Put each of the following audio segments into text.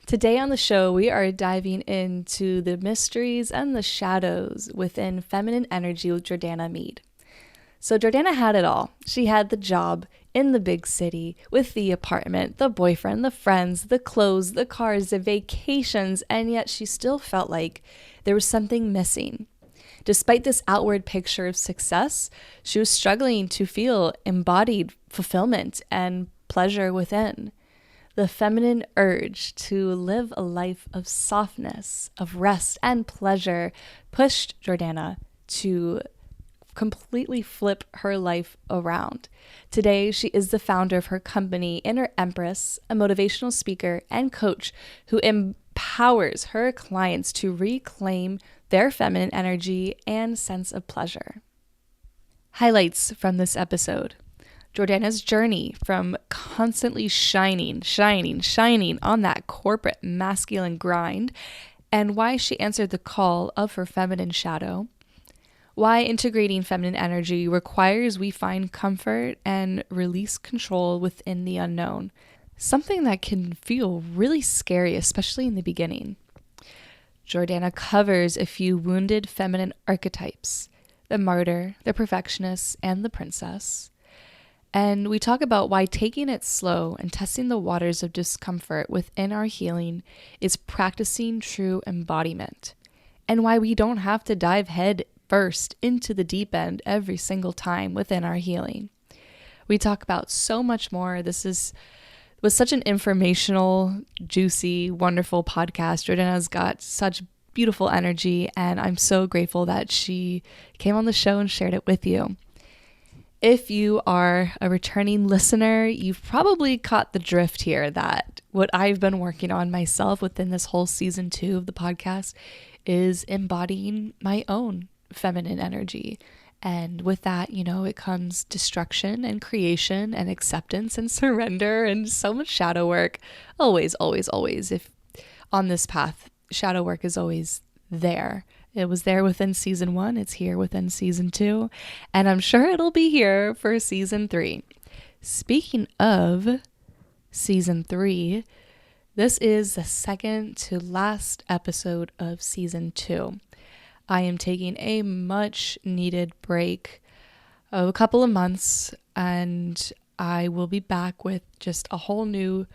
Today on the show, we are diving into the mysteries and the shadows within feminine energy with Jordana Meade. So Jordana had it all. She had the job in the big city with the apartment, the boyfriend, the friends, the clothes, the cars, the vacations, and yet she still felt like there was something missing. Despite this outward picture of success, she was struggling to feel embodied fulfillment and pleasure within. The feminine urge to live a life of softness, of rest and pleasure pushed Jordana to completely flip her life around. Today, she is the founder of her company, Empress, a motivational speaker and coach who empowers her clients to reclaim their feminine energy and sense of pleasure. Highlights from this episode. Jordana's journey from constantly shining on that corporate masculine grind, and why she answered the call of her feminine shadow. Why integrating feminine energy requires we find comfort and release control within the unknown, something that can feel really scary, especially in the beginning. Jordana covers a few wounded feminine archetypes: the martyr, the perfectionist, and the princess. And we talk about why taking it slow and testing the waters of discomfort within our healing is practicing true embodiment, and why we don't have to dive head first into the deep end every single time within our healing. We talk about so much more. This was such an informational, juicy, wonderful podcast. Jordana's got such beautiful energy, and I'm so grateful that she came on the show and shared it with you. If you are a returning listener, you've probably caught the drift here that what I've been working on myself within this whole season 2 of the podcast is embodying my own feminine energy. And with that, it comes destruction and creation and acceptance and surrender and so much shadow work. Always, always, always. If on this path, shadow work is always there. It was there within season 1. It's here within season 2. And I'm sure it'll be here for season 3. Speaking of season 3, this is the second to last episode of season 2. I am taking a much needed break of a couple of months, and I will be back with just a whole new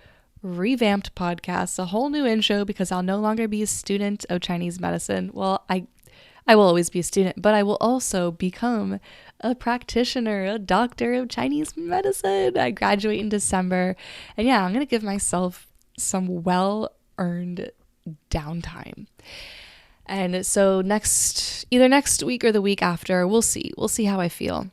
revamped podcast, a whole new intro, because I'll no longer be a student of Chinese medicine. Well, I will always be a student, but I will also become a practitioner, a doctor of Chinese medicine. I graduate in December, and yeah, I'm going to give myself some well-earned downtime. And so either next week or the week after, we'll see how I feel.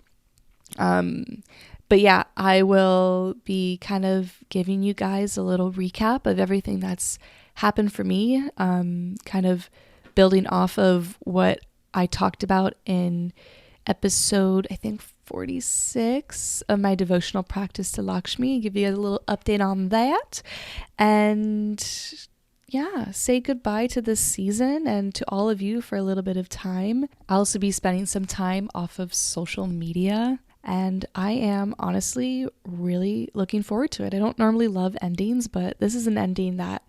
But yeah, I will be kind of giving you guys a little recap of everything that's happened for me, kind of building off of what I talked about in episode, I think, 46 of my devotional practice to Lakshmi, give you a little update on that. And yeah, say goodbye to this season and to all of you for a little bit of time. I'll also be spending some time off of social media, and I am honestly really looking forward to it. I don't normally love endings, but this is an ending that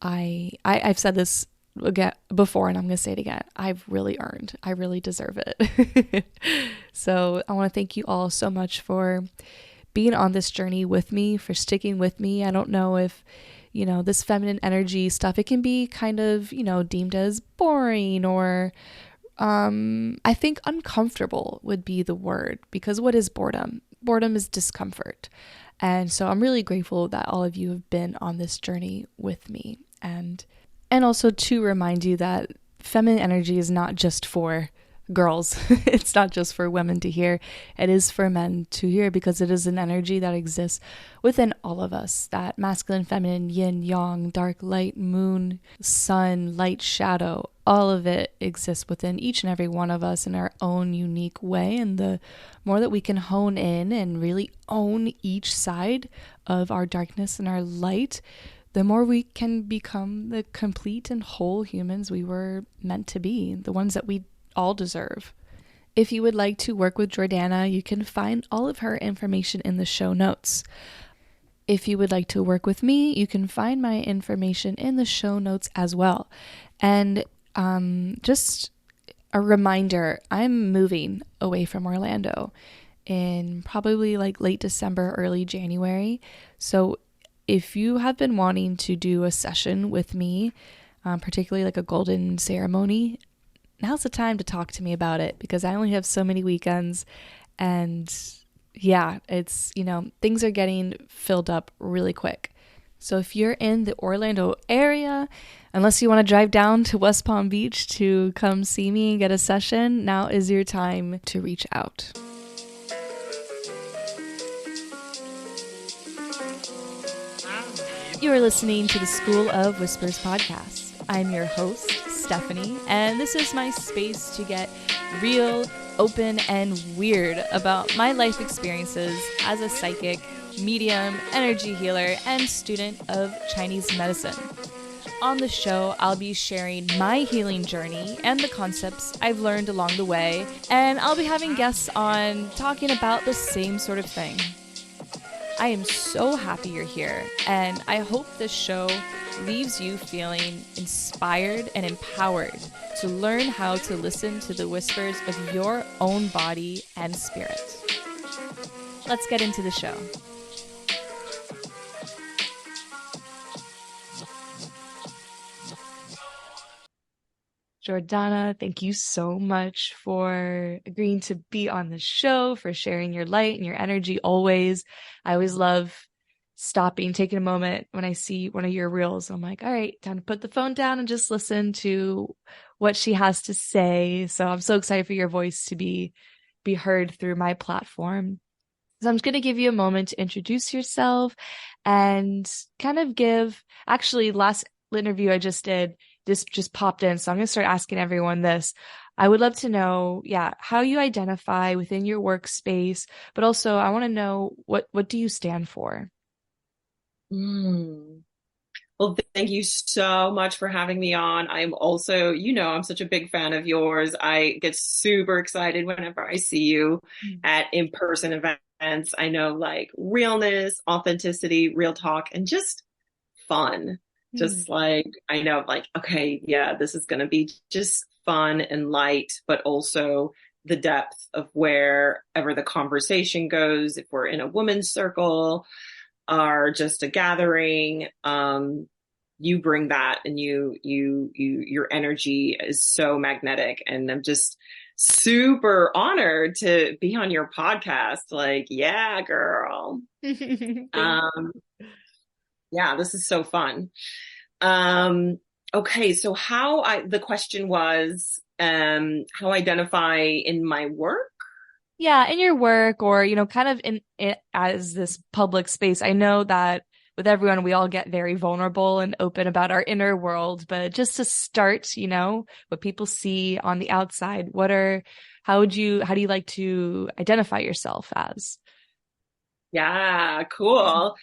I've said this again before, and I'm going to say it again. I've really earned. I really deserve it. So I want to thank you all so much for being on this journey with me, for sticking with me. I don't know if this feminine energy stuff, it can be kind of, deemed as boring or I think uncomfortable would be the word, because what is boredom? Boredom is discomfort. And so I'm really grateful that all of you have been on this journey with me. And also to remind you that feminine energy is not just for girls. It's not just for women to hear. It is for men to hear, because it is an energy that exists within all of us. That masculine, feminine, yin, yang, dark, light, moon, sun, light, shadow, all of it exists within each and every one of us in our own unique way. And the more that we can hone in and really own each side of our darkness and our light, the more we can become the complete and whole humans we were meant to be, the ones that we all deserve. If you would like to work with Jordana, you can find all of her information in the show notes. If you would like to work with me, you can find my information in the show notes as well. And just a reminder, I'm moving away from Orlando in probably like late December, early January. So if you have been wanting to do a session with me, particularly like a golden ceremony, now's the time to talk to me about it because I only have so many weekends. And yeah, it's, things are getting filled up really quick. So if you're in the Orlando area, unless you want to drive down to West Palm Beach to come see me and get a session, now is your time to reach out. You are listening to the School of Whispers podcast. I'm your host, Stephanie, and this is my space to get real, open, and weird about my life experiences as a psychic, medium, energy healer, and student of Chinese medicine. On the show, I'll be sharing my healing journey and the concepts I've learned along the way, and I'll be having guests on talking about the same sort of thing. I am so happy you're here, and I hope this show leaves you feeling inspired and empowered to learn how to listen to the whispers of your own body and spirit. Let's get into the show. Jordana, thank you so much for agreeing to be on the show, for sharing your light and your energy always. I always love taking a moment when I see one of your reels. I'm like, all right, time to put the phone down and just listen to what she has to say. So I'm so excited for your voice to be heard through my platform. So I'm just going to give you a moment to introduce yourself and kind of last interview I just did, this just popped in. So I'm going to start asking everyone this. I would love to know, how you identify within your workspace, but also I want to know what do you stand for? Well, thank you so much for having me on. I'm also, I'm such a big fan of yours. I get super excited whenever I see you at in-person events. I know like realness, authenticity, real talk, and just fun. Just like, I know like, okay, yeah, this is going to be just fun and light, but also the depth of wherever the conversation goes. If we're in a woman's circle or just a gathering, you bring that, and your energy is so magnetic, and I'm just super honored to be on your podcast. Like, yeah, girl. Yeah, this is so fun. Okay, so the question was, how I identify in my work? Yeah, in your work or, kind of in it as this public space. I know that with everyone, we all get very vulnerable and open about our inner world, but just to start, what people see on the outside, how do you like to identify yourself as? Yeah, cool.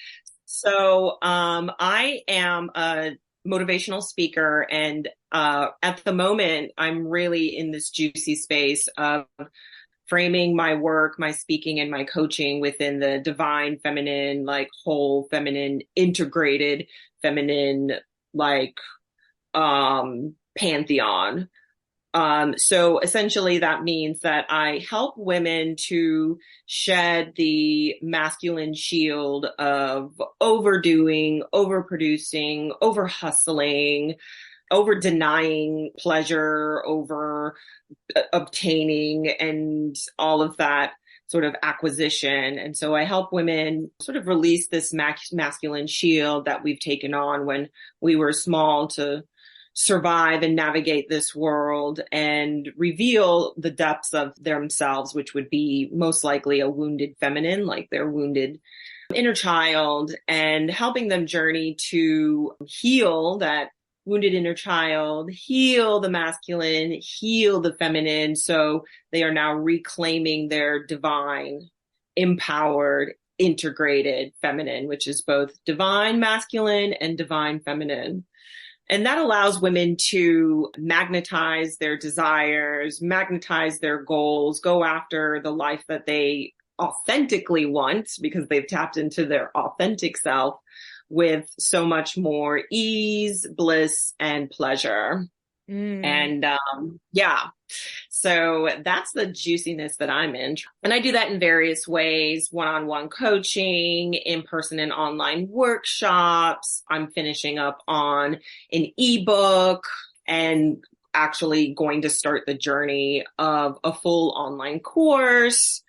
So, I am a motivational speaker, and at the moment, I'm really in this juicy space of framing my work, my speaking, and my coaching within the divine feminine, like whole feminine, integrated feminine, like pantheon. So essentially that means that I help women to shed the masculine shield of overdoing, overproducing, over hustling, over denying pleasure, over obtaining, and all of that sort of acquisition. And so I help women sort of release this masculine shield that we've taken on when we were small to survive and navigate this world, and reveal the depths of themselves, which would be most likely a wounded feminine, like their wounded inner child, and helping them journey to heal that wounded inner child, heal the masculine, heal the feminine. So they are now reclaiming their divine, empowered, integrated feminine, which is both divine masculine and divine feminine. And that allows women to magnetize their desires, magnetize their goals, go after the life that they authentically want because they've tapped into their authentic self with so much more ease, bliss, and pleasure. And yeah, so that's the juiciness that I'm in. And I do that in various ways, one-on-one coaching, in-person and online workshops. I'm finishing up on an ebook and actually going to start the journey of a full online course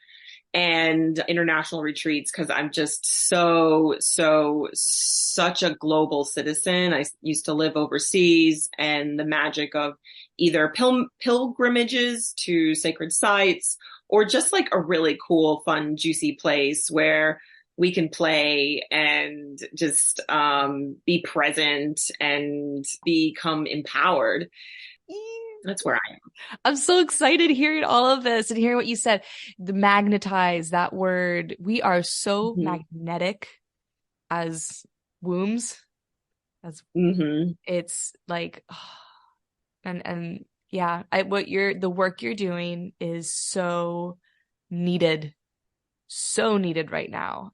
and international retreats because I'm just such a global citizen. I used to live overseas, and the magic of either pilgrimages to sacred sites or just like a really cool, fun, juicy place where we can play and just be present and become empowered. That's where I am. I'm so excited hearing all of this and hearing what you said. The magnetize, that word. We are so magnetic as wombs, as it's like, and yeah, the work you're doing is so needed right now.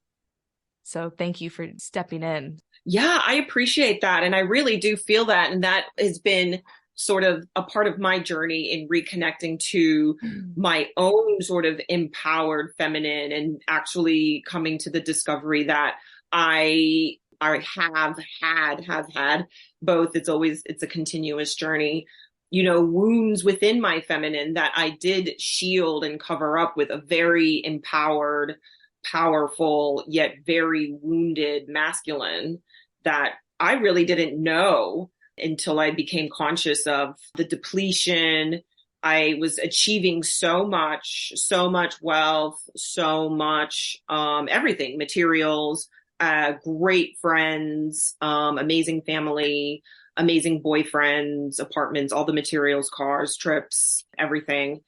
So thank you for stepping in. Yeah, I appreciate that. And I really do feel that. And that has been sort of a part of my journey in reconnecting to my own sort of empowered feminine and actually coming to the discovery that I have had both. It's a continuous journey, wounds within my feminine that I did shield and cover up with a very empowered, powerful, yet very wounded masculine that I really didn't know until I became conscious of the depletion. I was achieving so much wealth, so much, everything, materials, great friends, amazing family, amazing boyfriends, apartments, all the materials, cars, trips, everything.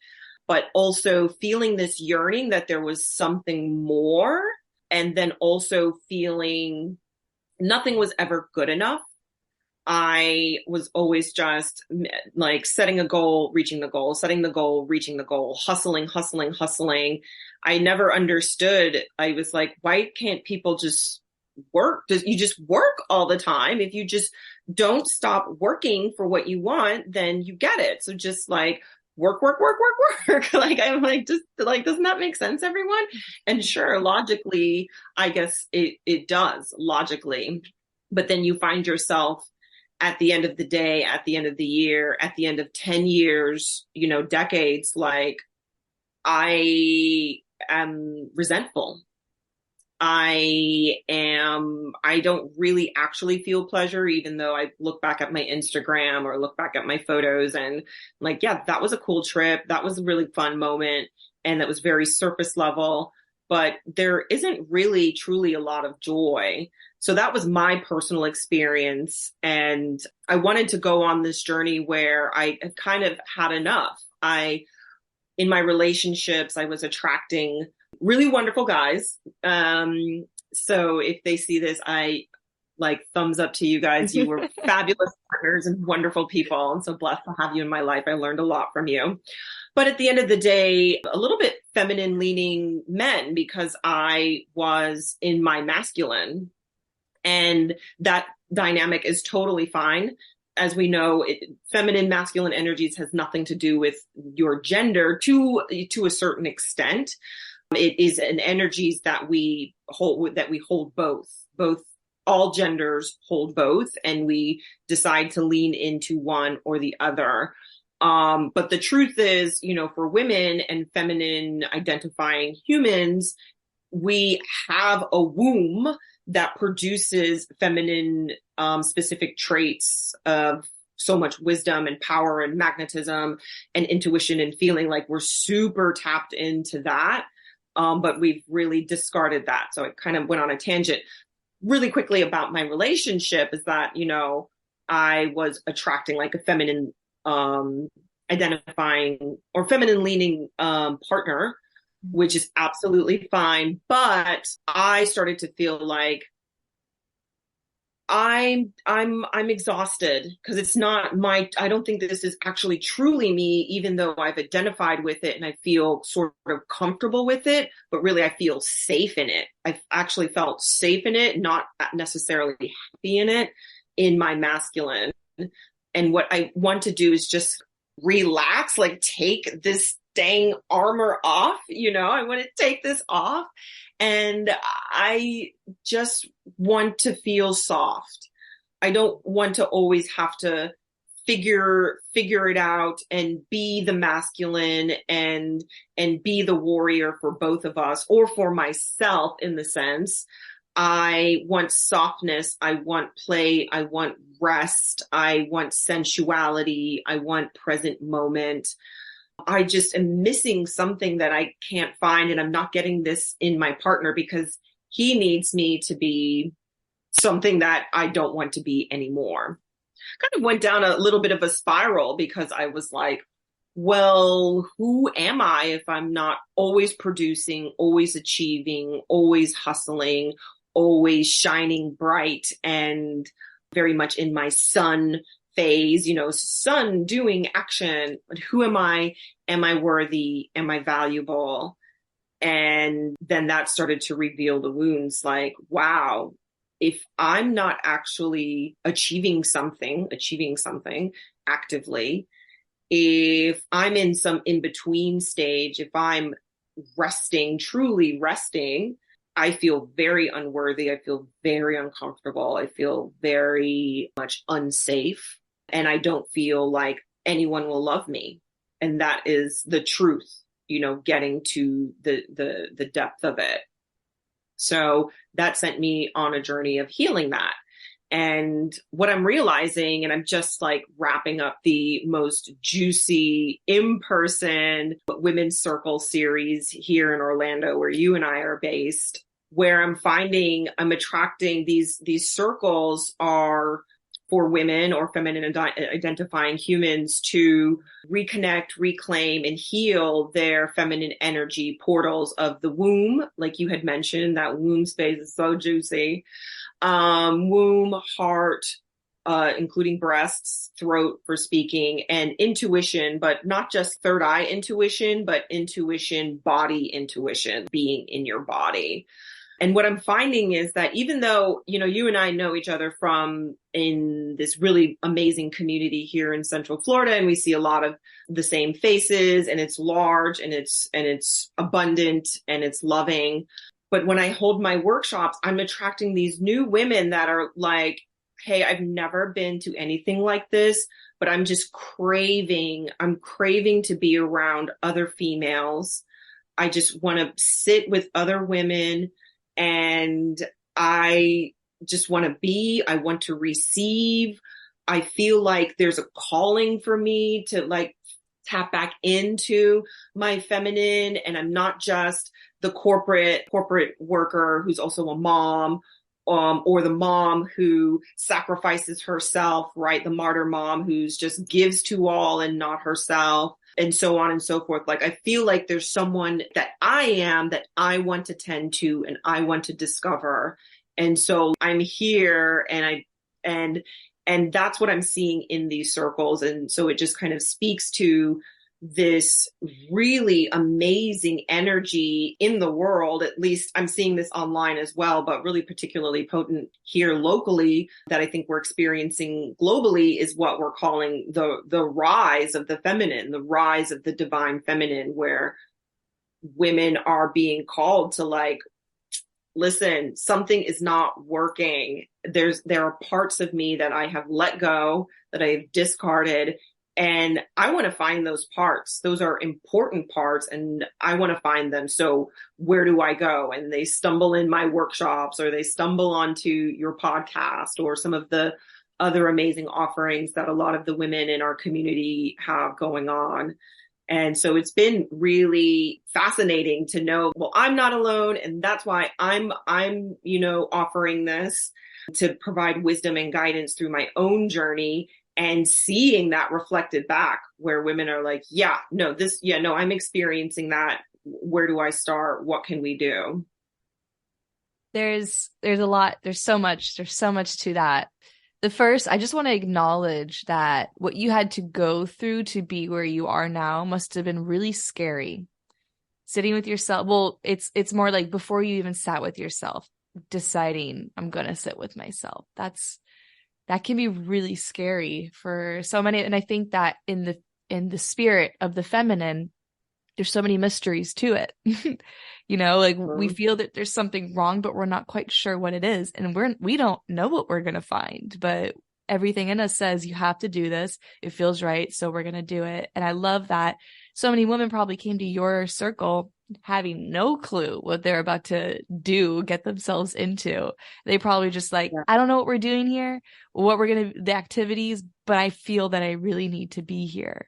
But also feeling this yearning that there was something more, and then also feeling nothing was ever good enough. I was always just like setting a goal, reaching the goal, setting the goal, reaching the goal, hustling. I never understood. I was like, why can't people just work? You just work all the time? If you just don't stop working for what you want, then you get it. So just like work. Like, I'm like, just like, doesn't that make sense, everyone? And sure, logically, I guess it does logically, but then you find yourself at the end of the day, at the end of the year, at the end of 10 years, decades, like I am resentful. I don't really actually feel pleasure, even though I look back at my Instagram or look back at my photos and like, yeah, that was a cool trip. That was a really fun moment. And that was very surface level, but there isn't really truly a lot of joy. So that was my personal experience. And I wanted to go on this journey where I had kind of had enough. In my relationships, I was attracting really wonderful guys. So if they see this, I like thumbs up to you guys. You were fabulous partners and wonderful people. And so blessed to have you in my life. I learned a lot from you. But at the end of the day, a little bit feminine leaning men because I was in my masculine. And that dynamic is totally fine. As we know, feminine, masculine energies has nothing to do with your gender to a certain extent. It is an energies that we hold both all genders hold both, and we decide to lean into one or the other. But the truth is, for women and feminine identifying humans, we have a womb that produces feminine specific traits of so much wisdom and power and magnetism and intuition and feeling like we're super tapped into that. But we've really discarded that. So I kind of went on a tangent really quickly about my relationship is that, I was attracting like a feminine identifying or feminine leaning partner, which is absolutely fine. But I started to feel like I'm exhausted because it's not I don't think that this is actually truly me, even though I've identified with it and I feel sort of comfortable with it, but really I feel safe in it. I've actually felt safe in it, not necessarily happy in it, in my masculine. And what I want to do is just relax, like take this dang armor off, I want to take this off. And I just want to feel soft. I don't want to always have to figure it out and be the masculine and be the warrior for both of us or for myself in the sense. I want softness. I want play. I want rest. I want sensuality. I want present moment. I just am missing something that I can't find, and I'm not getting this in my partner because he needs me to be something that I don't want to be anymore. Kind of went down a little bit of a spiral because I was like, well, who am I if I'm not always producing, always achieving, always hustling, always shining bright and very much in my sun phase, sun doing action. Who am I? Am I worthy? Am I valuable? And then that started to reveal the wounds like, wow, if I'm not actually achieving something actively, if I'm in some in-between stage, if I'm resting, truly resting, I feel very unworthy. I feel very uncomfortable. I feel very much unsafe. And I don't feel like anyone will love me. And that is the truth, getting to the depth of it. So that sent me on a journey of healing that. And what I'm realizing, and I'm just like wrapping up the most juicy in-person women's circle series here in Orlando, where you and I are based, where I'm finding I'm attracting these circles are for women or feminine identifying humans to reconnect, reclaim, and heal their feminine energy portals of the womb. Like you had mentioned, that womb space is so juicy. Womb, heart, including breasts, throat for speaking, and intuition, but not just third eye intuition, but intuition, body intuition, being in your body. And what I'm finding is that even though, you and I know each other from in this really amazing community here in Central Florida, and we see a lot of the same faces, and it's large and it's abundant and it's loving. But when I hold my workshops, I'm attracting these new women that are like, hey, I've never been to anything like this, but I'm craving to be around other females. I just want to sit with other women. And I just want I want to receive. I feel like there's a calling for me to like tap back into my feminine. And I'm not just the corporate worker who's also a mom, or the mom who sacrifices herself, right? The martyr mom who's just gives to all and not herself, and so on and so forth. Like, I feel like there's someone that I am that I want to tend to and I want to discover. And so I'm here, and that's what I'm seeing in these circles. And so it just kind of speaks to this really amazing energy in the world. At least I'm seeing this online as well, but really particularly potent here locally, that I think we're experiencing globally, is what we're calling the rise of the feminine, the rise of the divine feminine, where women are being called to like, listen, something is not working. There are parts of me that I have let go, that I have discarded. And I want to find those parts. Those are important parts, and I want to find them. So where do I go? And they stumble in my workshops, or they stumble onto your podcast, or some of the other amazing offerings that a lot of the women in our community have going on. And so it's been really fascinating to know, well, I'm not alone. And that's why I'm offering this to provide wisdom and guidance through my own journey, and seeing that reflected back, where women are like, I'm experiencing that. Where do I start? What can we do? There's a lot, there's so much to that. The first, I just want to acknowledge that what you had to go through to be where you are now must have been really scary. Sitting with yourself, well, it's more like before you even sat with yourself, deciding I'm gonna sit with myself. That can be really scary for so many. And I think that in the spirit of the feminine, there's so many mysteries to it. Like we feel that there's something wrong, but we're not quite sure what it is. And we don't know what we're going to find, but everything in us says you have to do this. It feels right. So we're going to do it. And I love that so many women probably came to your circle having no clue what they're about to get themselves into. They probably just like, Yeah. I don't know what we're doing here, the activities, but I feel that I really need to be here.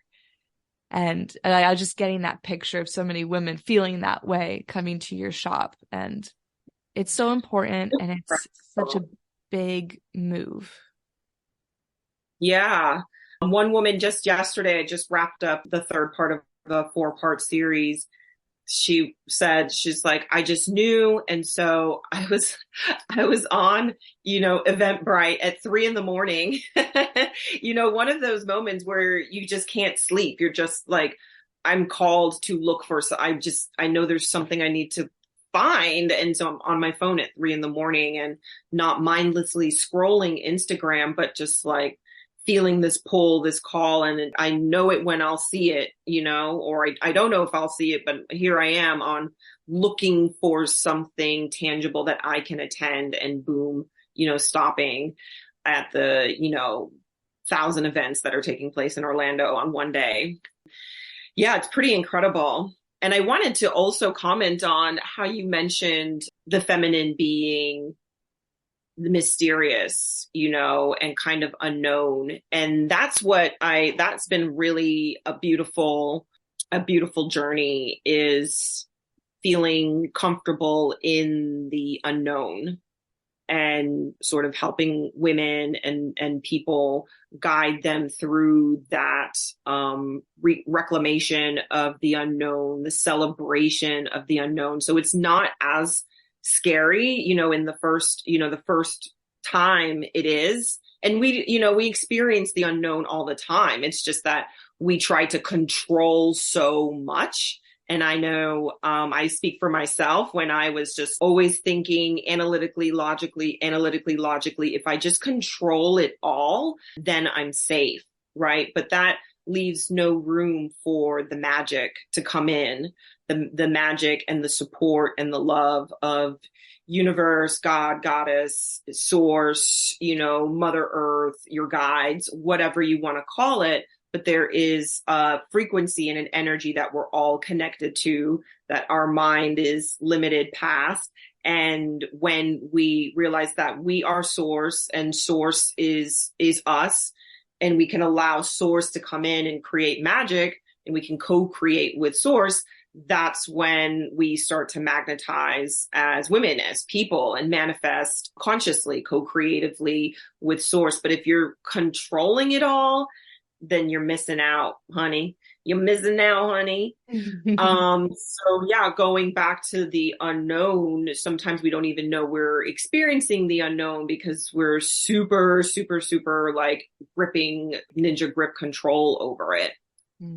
And I was just getting that picture of so many women feeling that way coming to your shop. And it's so important, and it's such a big move. Yeah. One woman just yesterday, I just wrapped up the third part of the 4-part series. She said, she's like, I just knew. And so I was on, Eventbrite at 3 a.m. One of those moments where you just can't sleep. You're just like, I'm called to look for, so I know there's something I need to find. And so I'm on my phone at 3 a.m. and not mindlessly scrolling Instagram, but just like feeling this pull, this call, and I know it when I'll see it, or I don't know if I'll see it, but here I am on looking for something tangible that I can attend, and boom, stopping at the, 1,000 events that are taking place in Orlando on one day. Yeah, it's pretty incredible. And I wanted to also comment on how you mentioned the feminine being the mysterious, and kind of unknown. And that's been really a beautiful journey, is feeling comfortable in the unknown and sort of helping women and people guide them through that reclamation of the unknown, the celebration of the unknown. So it's not as scary, in the first time it is. And we experience the unknown all the time. It's just that we try to control so much. And I know, I speak for myself when I was just always thinking analytically, logically. If I just control it all, then I'm safe, right? But that leaves no room for the magic to come in, the magic and the support and the love of universe, God, goddess, source, Mother Earth, your guides, whatever you want to call it. But there is a frequency and an energy that we're all connected to, that our mind is limited past. And when we realize that we are source and source is us, and we can allow source to come in and create magic, and we can co-create with source, that's when we start to magnetize as women, as people, and manifest consciously, co-creatively with source. But if you're controlling it all, then you're missing out, honey. You're missing out, honey. So yeah, going back to the unknown, sometimes we don't even know we're experiencing the unknown because we're super, super, super like gripping ninja grip control over it.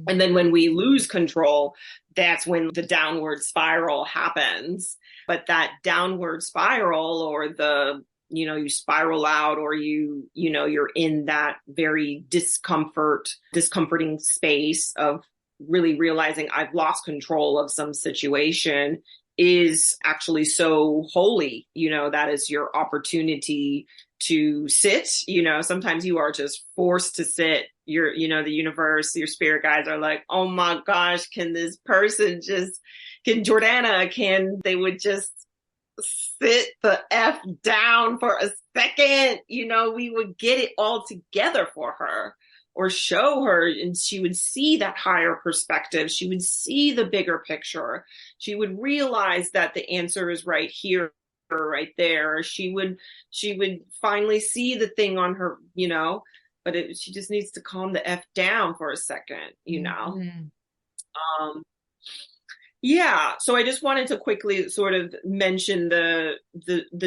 And then when we lose control, that's when the downward spiral happens. But that downward spiral, or you spiral out, or you're in that very discomforting space of really realizing I've lost control of some situation, is actually so holy. That is your opportunity to sit. Sometimes you are just forced to sit. The universe, your spirit guides are like, oh my gosh, can this person they would just sit the F down for a second. We would get it all together for her, or show her, and she would see that higher perspective. She would see the bigger picture. She would realize that the answer is right here, right there. She would finally see the thing on her, but she just needs to calm the F down for a second, Mm-hmm. Yeah, so I just wanted to quickly sort of mention the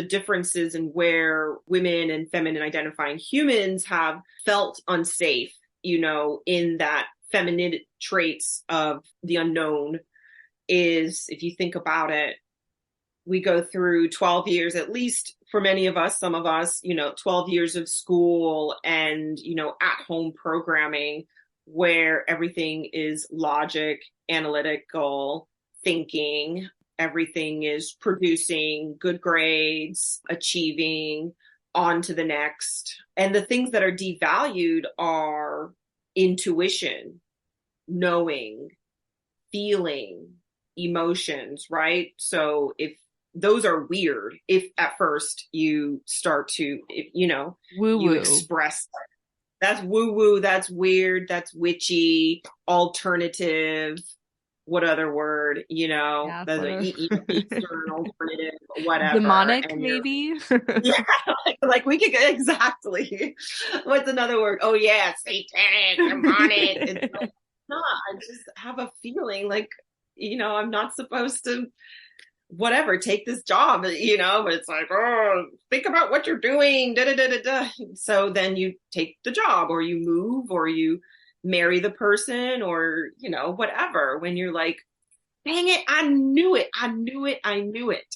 differences in where women and feminine identifying humans have felt unsafe, in that feminine traits of the unknown is, if you think about it, we go through 12 years, at least for many of us, some of us, 12 years of school and, at home programming where everything is logic, analytical, thinking, everything is producing good grades, achieving, on to the next. And the things that are devalued are intuition, knowing, feeling, emotions, right? So if those are weird, if at first you start to, Woo you woo. express that's woo woo, that's weird, that's witchy, alternative, what other word, Yeah, the for Eastern alternative, whatever. demonic, And you're, maybe. yeah, like we could exactly. What's another word? Oh yeah, satanic, demonic. It's like, no, I just have a feeling like, I'm not supposed to whatever, take this job, but it's like, oh, think about what you're doing. Da, da, da, da, da. So then you take the job or you move or you marry the person or, whatever, when you're like, dang it, I knew it. I knew it. I knew it.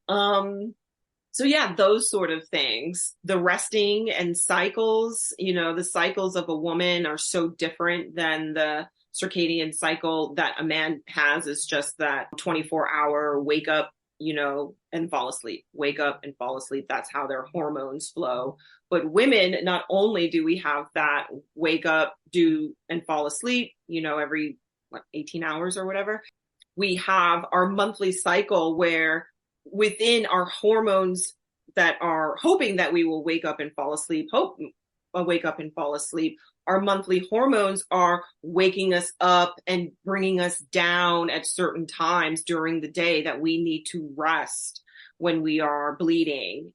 So yeah, those sort of things, the resting and cycles, the cycles of a woman are so different than the circadian cycle that a man has. Is just that 24-hour wake up, and fall asleep, wake up and fall asleep. That's how their hormones flow. But women, not only do we have that wake up, do and fall asleep, every 18 hours or whatever, we have our monthly cycle where within our hormones that are hoping that we will wake up and fall asleep, wake up and fall asleep, our monthly hormones are waking us up and bringing us down at certain times during the day that we need to rest when we are bleeding,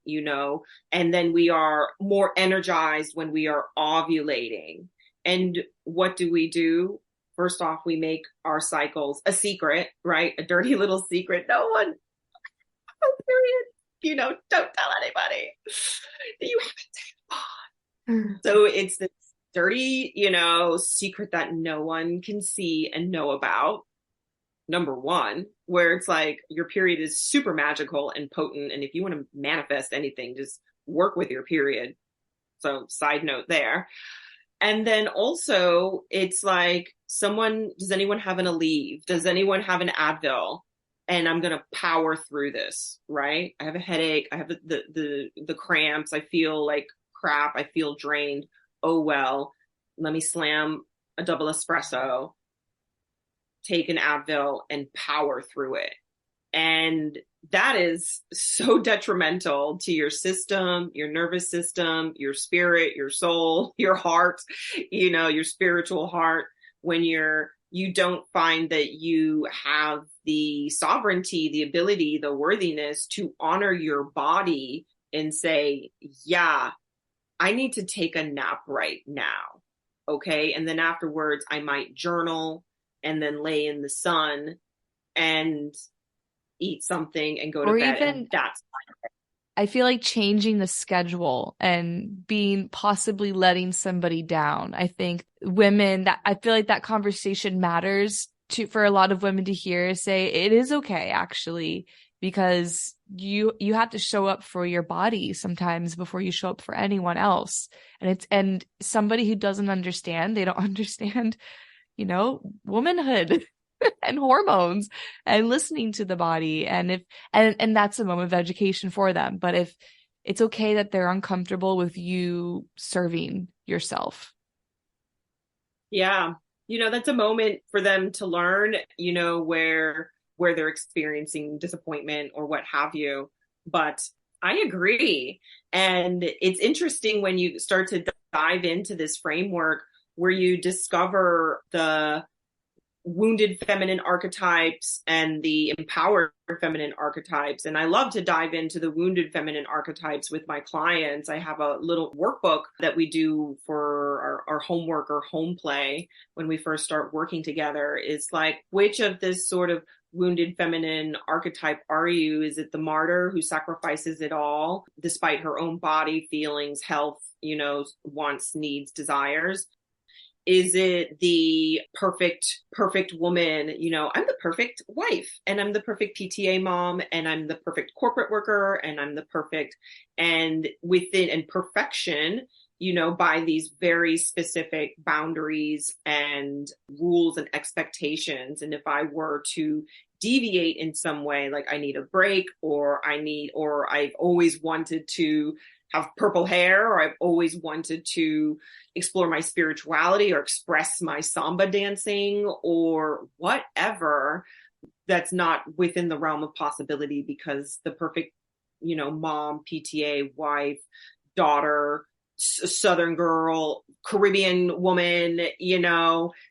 and then we are more energized when we are ovulating. And what do? First off, we make our cycles a secret, right? A dirty little secret. No one, period. Don't tell anybody. You haven't. So it's this dirty, secret that no one can see and know about. Number one, where it's like your period is super magical and potent. And if you want to manifest anything, just work with your period. So side note there. And then also it's like does anyone have an Aleve? Does anyone have an Advil? And I'm going to power through this, right? I have a headache. I have the cramps. I feel like crap. I feel drained. Oh, well, let me slam a double espresso, take an Advil and power through it. And that is so detrimental to your system, your nervous system, your spirit, your soul, your heart, your spiritual heart, when you don't find that you have the sovereignty, the ability, the worthiness to honor your body and say, yeah, I need to take a nap right now. Okay. And then afterwards, I might journal and then lay in the sun and eat something and go to Or bed. even, And that's I feel like changing the schedule and possibly letting somebody down. I think I feel like that conversation matters for a lot of women to hear, say it is okay, actually, because you have to show up for your body sometimes before you show up for anyone else. And somebody who doesn't understand, they don't understand, womanhood and hormones and listening to the body. And that's a moment of education for them. But if it's okay that they're uncomfortable with you serving yourself. Yeah. That's a moment for them to learn, where they're experiencing disappointment or what have you. But I agree. And it's interesting when you start to dive into this framework where you discover the wounded feminine archetypes and the empowered feminine archetypes. And I love to dive into the wounded feminine archetypes with my clients. I have a little workbook that we do for our homework or home play when we first start working together is like, which of this sort of wounded feminine archetype are you? Is it the martyr who sacrifices it all despite her own body, feelings, health, wants, needs, desires? Is it the perfect woman? I'm the perfect wife, and I'm the perfect PTA mom, and I'm the perfect corporate worker, and I'm the perfect, and perfection, by these very specific boundaries and rules and expectations. And if I were to deviate in some way, like I need a break, or I've always wanted to have purple hair, or I've always wanted to explore my spirituality or express my samba dancing or whatever, that's not within the realm of possibility, because the perfect, mom, PTA, wife, daughter, Southern girl, Caribbean woman,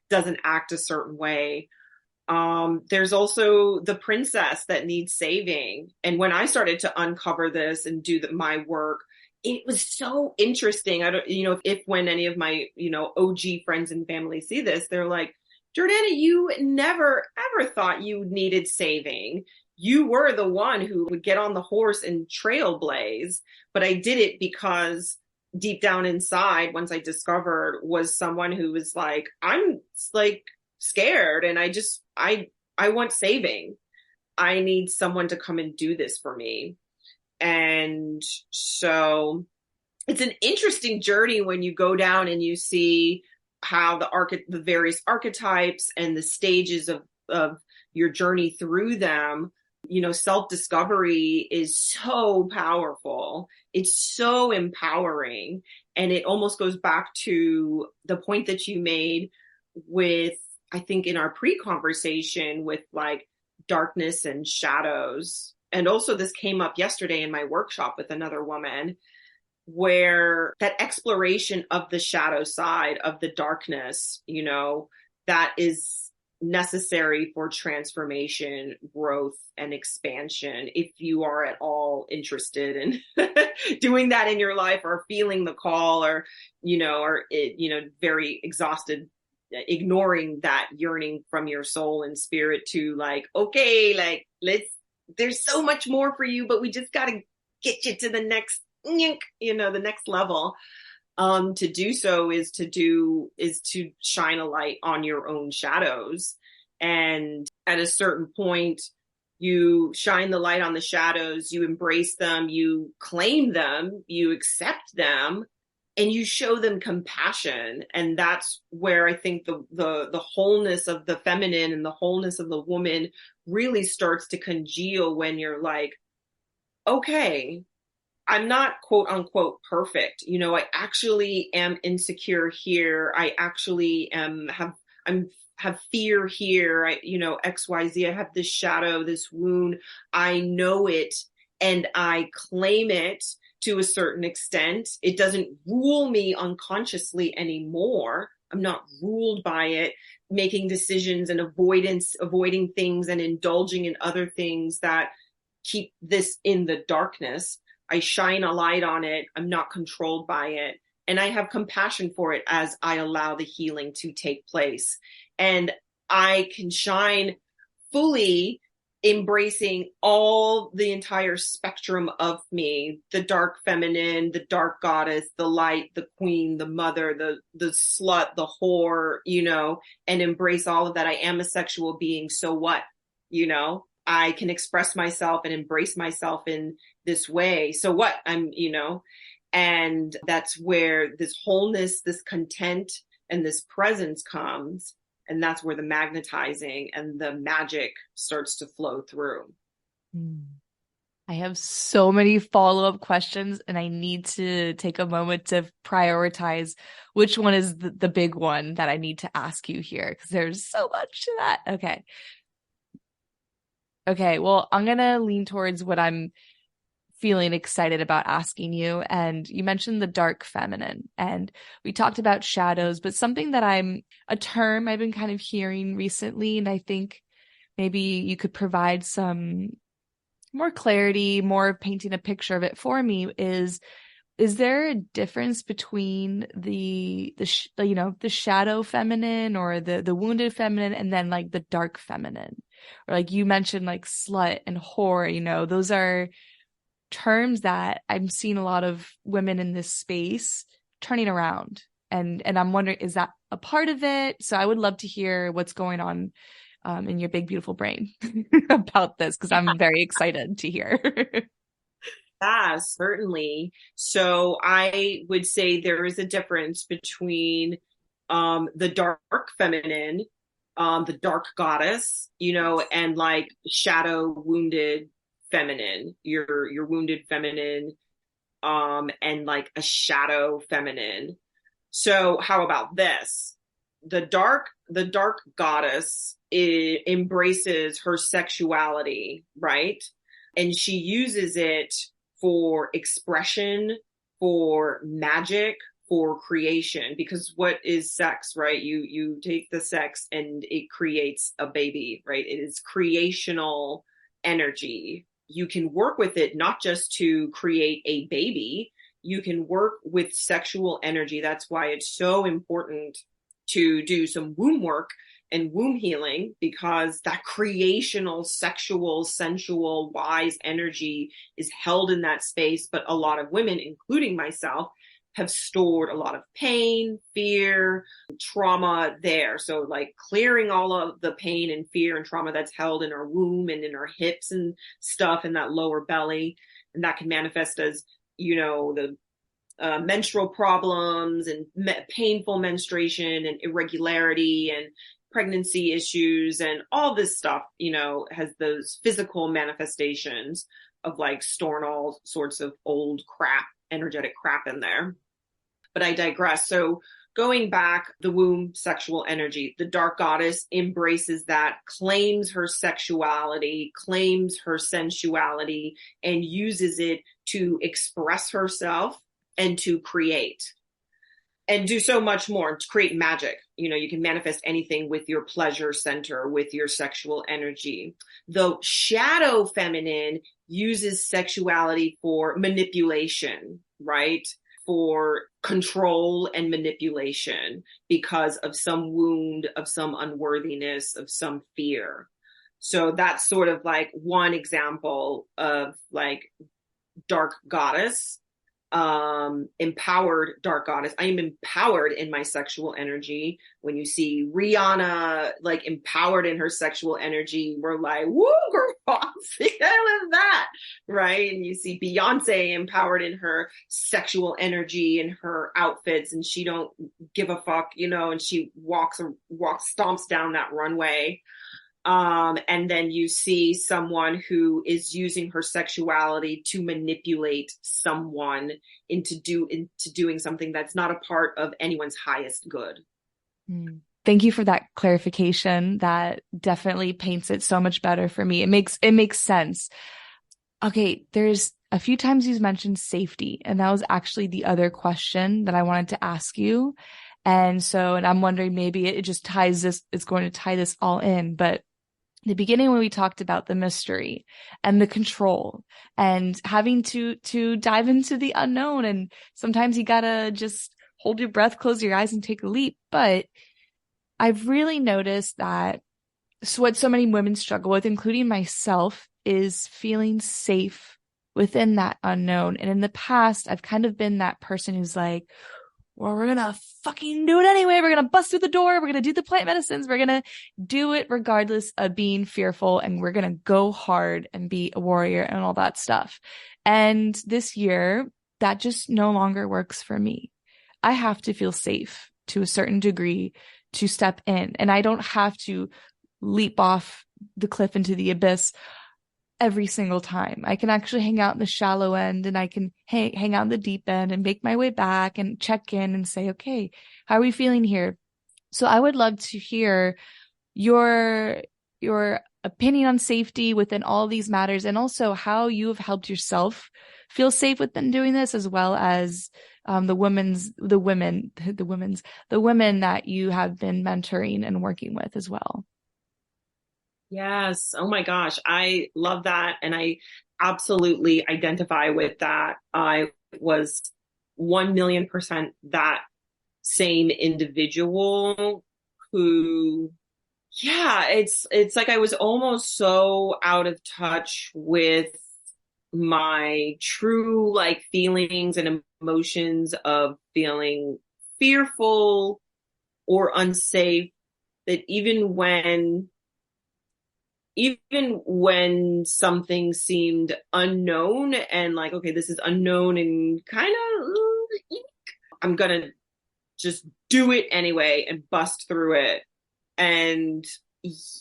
doesn't act a certain way. There's also the princess that needs saving. And when I started to uncover this and do my work, it was so interesting. I don't, if when any of my, OG friends and family see this, they're like, Jordana, you never, ever thought you needed saving. You were the one who would get on the horse and trailblaze. But I did it because deep down inside, once I discovered, was someone who was like, I'm like scared, and I want saving. I need someone to come and do this for me. And so it's an interesting journey when you go down and you see how the various archetypes and the stages of your journey through them. Self-discovery is so powerful. It's so empowering. And it almost goes back to the point that you made with, I think, in our pre-conversation, with like darkness and shadows. And also this came up yesterday in my workshop with another woman, where that exploration of the shadow side of the darkness, that is necessary for transformation, growth, and expansion. If you are at all interested in doing that in your life, or feeling the call, or, very exhausted, ignoring that yearning from your soul and spirit to like, okay, like there's so much more for you, but we just got to get you to the next, the next level. To do so is to shine a light on your own shadows. And at a certain point, you shine the light on the shadows, you embrace them, you claim them, you accept them, and you show them compassion. And that's where I think the wholeness of the feminine and the wholeness of the woman really starts to congeal, when you're like, okay, I'm not quote unquote perfect. I actually am insecure here. I actually have fear here. XYZ, I have this shadow, this wound. I know it, and I claim it to a certain extent. It doesn't rule me unconsciously anymore. I'm not ruled by it, making decisions and avoiding things and indulging in other things that keep this in the darkness. I shine a light on it. I'm not controlled by it. And I have compassion for it as I allow the healing to take place. And I can shine fully, embracing the entire spectrum of me, the dark feminine, the dark goddess, the light, the queen, the mother, the slut, the whore, and embrace all of that. I am a sexual being. So what? I can express myself and embrace myself in this way. So what? And that's where this wholeness, this content, and this presence comes. And that's where the magnetizing and the magic starts to flow through. I have so many follow-up questions, and I need to take a moment to prioritize which one is the big one that I need to ask you here, because there's so much to that. Okay. Well, I'm going to lean towards what I'm feeling excited about asking you. And you mentioned the dark feminine, and we talked about shadows, but something that a term I've been kind of hearing recently, and I think maybe you could provide some more clarity, more painting a picture of it for me, is is there a difference between the shadow feminine or the wounded feminine and then like the dark feminine? Or like you mentioned like slut and whore, those are terms that I'm seeing a lot of women in this space turning around. And I'm wondering, is that a part of it? So I would love to hear what's going on in your big, beautiful brain about this, because I'm very excited to hear. Yeah, certainly. So I would say there is a difference between the dark feminine, the dark goddess, and like shadow wounded feminine, your wounded feminine, and like a shadow feminine. So how about this? The dark goddess embraces her sexuality, right? And she uses it for expression, for magic, for creation. Because what is sex, right? You take the sex and it creates a baby, right? It is creational energy. You can work with it not just to create a baby, you can work with sexual energy. That's why it's so important to do some womb work and womb healing, because that creational, sexual, sensual, wise energy is held in that space. But a lot of women, including myself, have stored a lot of pain, fear, trauma there. So like clearing all of the pain and fear and trauma that's held in our womb and in our hips and stuff in that lower belly. And that can manifest as, the menstrual problems and painful menstruation and irregularity and pregnancy issues and all this stuff, has those physical manifestations of like storing all sorts of old crap, energetic crap in there. But I digress. So going back, the womb sexual energy, the dark goddess embraces that, claims her sexuality, claims her sensuality, and uses it to express herself and to create and do so much more, to create magic. You can manifest anything with your pleasure center, with your sexual energy. The shadow feminine uses sexuality for manipulation, right? For control and manipulation because of some wound, of some unworthiness, of some fear. So that's sort of like one example of like dark goddess, empowered dark goddess. I am empowered in my sexual energy. When you see Rihanna like empowered in her sexual energy, we're like, woo, girl, I'm feeling that, right? And you see Beyonce empowered in her sexual energy and her outfits, and she don't give a fuck, and she stomps down that runway. And then you see someone who is using her sexuality to manipulate someone into doing something that's not a part of anyone's highest good. Thank you for that clarification. That definitely paints it so much better for me. It makes sense. Okay, there's a few times you've mentioned safety, and that was actually the other question that I wanted to ask you. And I'm wondering, maybe it just it's going to tie this all in, but the beginning, when we talked about the mystery and the control and having to dive into the unknown, and sometimes you gotta just hold your breath, close your eyes, and take a leap. But I've really noticed that what so many women struggle with, including myself, is feeling safe within that unknown. And in the past, I've kind of been that person who's like, well, we're gonna fucking do it anyway. We're gonna bust through the door. We're gonna do the plant medicines. We're gonna do it regardless of being fearful. And we're gonna go hard and be a warrior and all that stuff. And this year, that just no longer works for me. I have to feel safe to a certain degree to step in. And I don't have to leap off the cliff into the abyss every single time. I can actually hang out in the shallow end, and I can hang out in the deep end and make my way back and check in and say, okay, how are we feeling here? So I would love to hear your opinion on safety within all these matters, and also how you have helped yourself feel safe within doing this, as well as the women that you have been mentoring and working with as well. Yes. Oh my gosh. I love that. And I absolutely identify with that. I was 1,000,000% that same individual who, yeah, it's like I was almost so out of touch with my true like feelings and emotions of feeling fearful or unsafe, that even when something seemed unknown and like, okay, this is unknown and kind of, I'm gonna just do it anyway and bust through it. And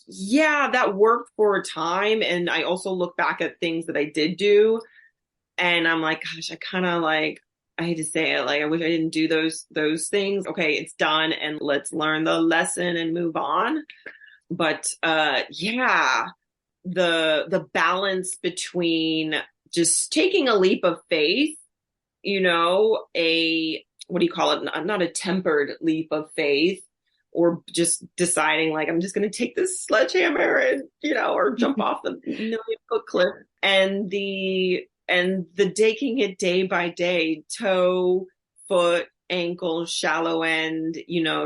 yeah, that worked for a time. And I also look back at things that I did do and I'm like, gosh, I kind of like, I hate to say it, like I wish I didn't do those things. Okay, it's done and let's learn the lesson and move on. But yeah, the balance between just taking a leap of faith, a what do you call it? Not a tempered leap of faith, or just deciding like I'm just going to take this sledgehammer and or jump off the 1,000,000-foot cliff, and the taking it day by day, toe, foot, ankle, shallow end,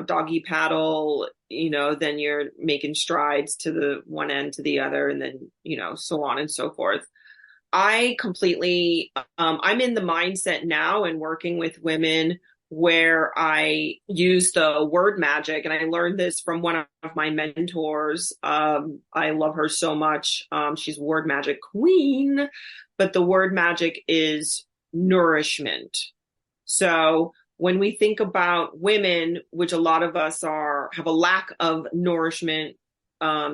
doggy paddle, then you're making strides to the one end to the other, and then, so on and so forth. I completely, I'm in the mindset now and working with women where I use the word magic. And I learned this from one of my mentors. I love her so much. She's word magic queen, but the word magic is nourishment. So when we think about women, which a lot of us have a lack of nourishment,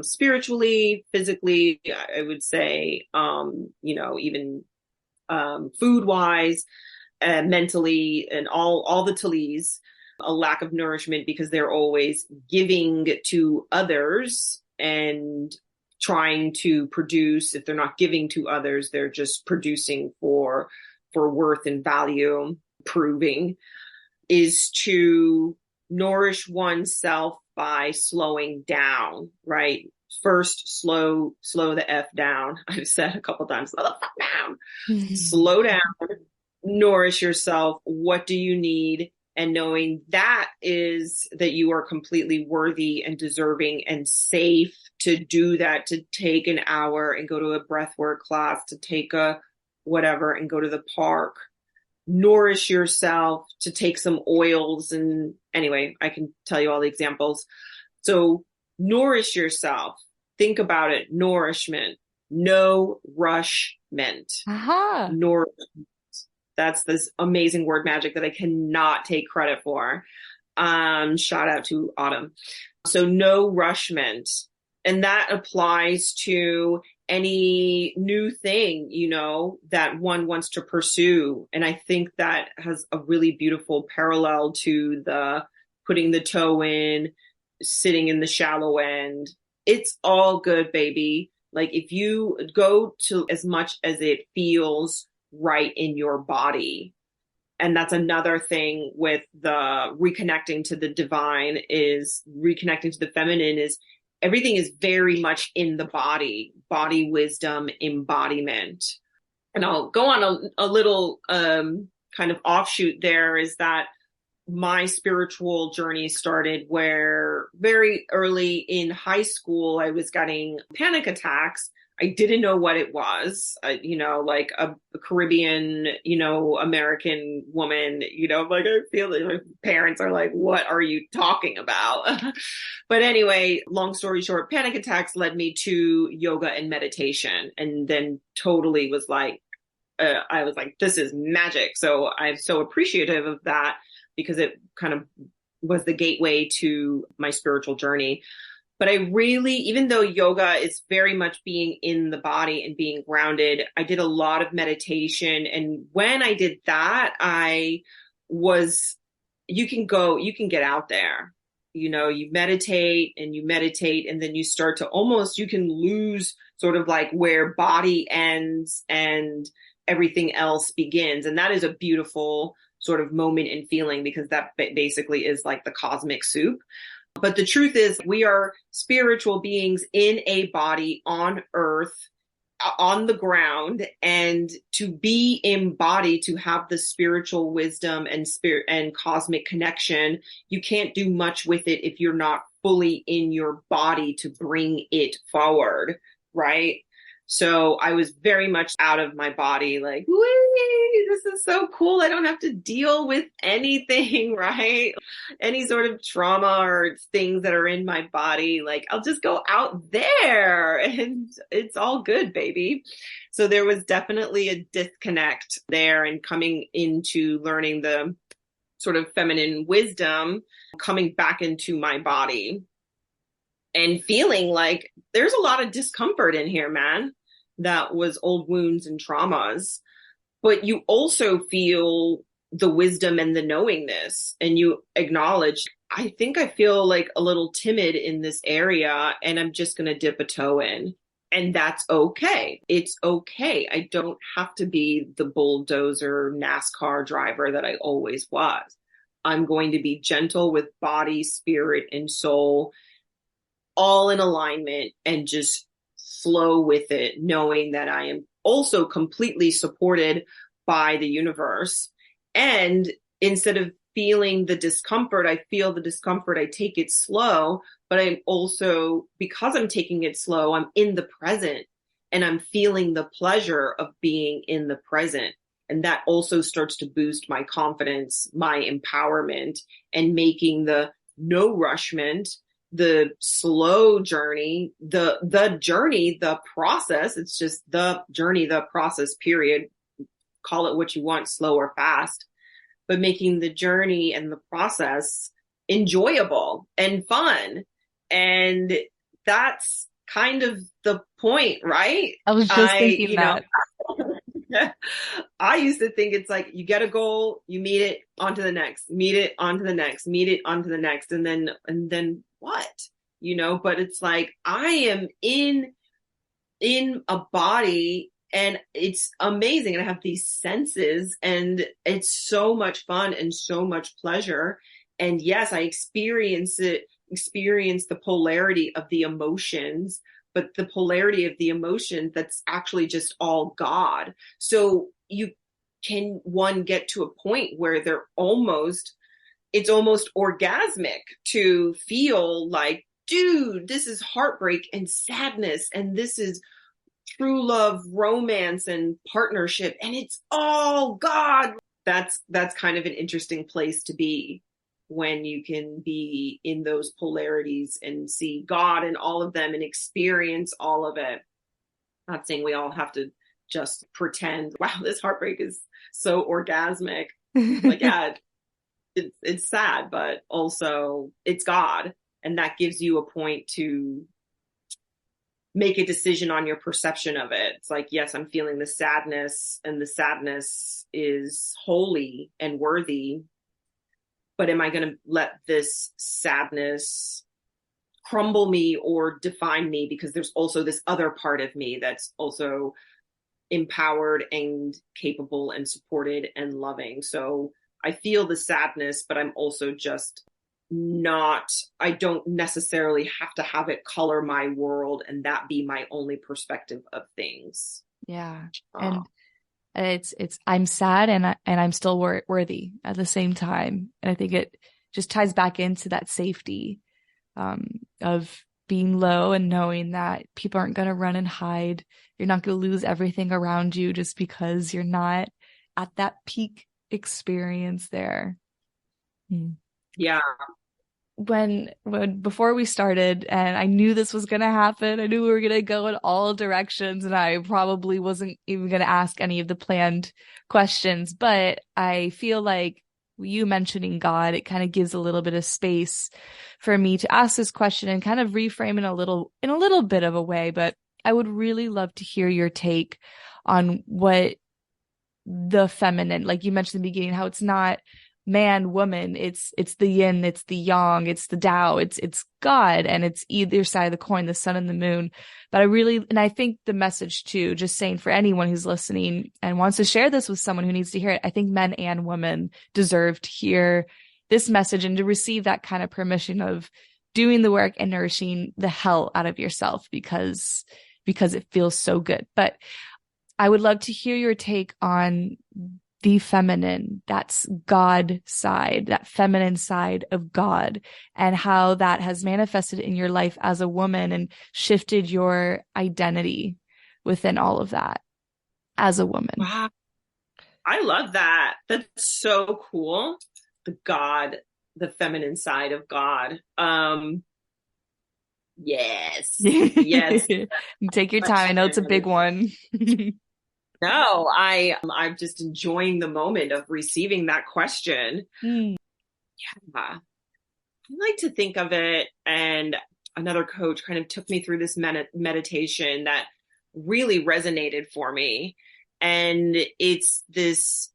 spiritually, physically, I would say, even food wise, mentally, and all the tallies, a lack of nourishment because they're always giving to others and trying to produce. If they're not giving to others, they're just producing for worth and value, proving, is to nourish oneself by slowing down, right? First, slow the F down. I've said a couple times, slow the fuck down. Slow down, nourish yourself. What do you need? And knowing that is that you are completely worthy and deserving and safe to do that, to take an hour and go to a breathwork class, to take a whatever and go to the park. Nourish yourself, to take some oils. And anyway, I can tell you all the examples. So nourish yourself. Think about it. Nourishment. No rushment. Aha. Nourishment. That's this amazing word magic that I cannot take credit for. Shout out to Autumn. So no rushment. And that applies to any new thing, that one wants to pursue. And I think that has a really beautiful parallel to the putting the toe in, sitting in the shallow end. It's all good, baby. Like if you go to as much as it feels right in your body. And that's another thing with the reconnecting to the divine, is reconnecting to the feminine, is everything is very much in the body wisdom, embodiment. And I'll go on a little kind of offshoot there, is that my spiritual journey started where very early in high school, I was getting panic attacks. I didn't know what it was, like a Caribbean, American woman, like I feel like my parents are like, what are you talking about? But anyway, long story short, panic attacks led me to yoga and meditation, and then totally was like, I was like, this is magic. So I'm so appreciative of that, because it kind of was the gateway to my spiritual journey. But I really, even though yoga is very much being in the body and being grounded, I did a lot of meditation. And when I did that, you can get out there, you meditate and then you start to you can lose sort of like where body ends and everything else begins. And that is a beautiful sort of moment and feeling, because that basically is like the cosmic soup. But the truth is, we are spiritual beings in a body on earth, on the ground, and to be embodied, to have the spiritual wisdom and spirit and cosmic connection, you can't do much with it if you're not fully in your body to bring it forward, right? So I was very much out of my body, like, wee, this is so cool. I don't have to deal with anything, right? Any sort of trauma or things that are in my body. Like, I'll just go out there and it's all good, baby. So there was definitely a disconnect there, and coming into learning the sort of feminine wisdom, coming back into my body and feeling like there's a lot of discomfort in here, man. That was old wounds and traumas, but you also feel the wisdom and the knowingness, and you acknowledge, I think I feel like a little timid in this area, and I'm just going to dip a toe in. And that's okay. It's okay. I don't have to be the bulldozer NASCAR driver that I always was. I'm going to be gentle with body, spirit, and soul, all in alignment, and just flow with it, knowing that I am also completely supported by the universe. And instead of feeling the discomfort, I feel the discomfort, I take it slow, but I'm also, because I'm taking it slow, I'm in the present, and I'm feeling the pleasure of being in the present. And that also starts to boost my confidence, my empowerment, and making the no rushment, the slow journey, the journey, the process. It's just the journey, the process, period. Call it what you want, slow or fast, but making the journey and the process enjoyable and fun. And that's kind of the point, right? I was just thinking that. I used to think it's like, you get a goal, you meet it, on to the next, meet it, on to the next, meet it, on to the next. And then what, but it's like, I am in a body, and it's amazing. And I have these senses, and it's so much fun and so much pleasure. And yes, I experience the polarity of the emotions, but the polarity of the emotion, that's actually just all God. So you can, one, get to a point where it's almost orgasmic to feel like, dude, this is heartbreak and sadness, and this is true love, romance, and partnership, and it's all God. That's kind of an interesting place to be, when you can be in those polarities and see God in all of them and experience all of it. Not saying we all have to just pretend, wow, this heartbreak is so orgasmic. Like, yeah, it's sad, but also it's God. And that gives you a point to make a decision on your perception of it. It's like, yes, I'm feeling the sadness, and the sadness is holy and worthy. But am I going to let this sadness crumble me or define me? Because there's also this other part of me that's also empowered and capable and supported and loving. So I feel the sadness, but I'm also just I don't necessarily have to have it color my world and that be my only perspective of things. Yeah. And it's I'm sad, and I'm still worthy at the same time. And I think it just ties back into that safety of being low and knowing that people aren't going to run and hide. You're not going to lose everything around you just because you're not at that peak experience there. Yeah. When before we started, and I knew this was going to happen, I knew we were going to go in all directions, and I probably wasn't even going to ask any of the planned questions, but I feel like you mentioning God, it kind of gives a little bit of space for me to ask this question and kind of reframe in a little bit of a way. But I would really love to hear your take on what the feminine, like you mentioned in the beginning, how it's not man, woman, it's the yin, it's the yang, it's the Tao, it's God, and it's either side of the coin, the sun and the moon. But I think the message too, just saying for anyone who's listening and wants to share this with someone who needs to hear it, I think men and women deserve to hear this message and to receive that kind of permission of doing the work and nourishing the hell out of yourself, because because it feels so good. But I would love to hear your take on the feminine, that's God side, that feminine side of God, and how that has manifested in your life as a woman and shifted your identity within all of that as a woman. Wow. I love that. That's so cool. The feminine side of God. Yes. Yes. Take your time. I know it's a big one. No, I'm just enjoying the moment of receiving that question. Mm. Yeah. I like to think of it, and another coach kind of took me through this meditation that really resonated for me. And it's this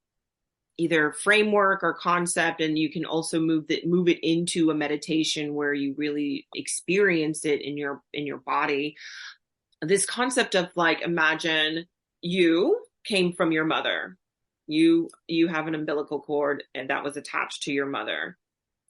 either framework or concept, and you can also move it into a meditation where you really experience it in your body. This concept of, like, imagine you came from your mother. You have an umbilical cord, and that was attached to your mother.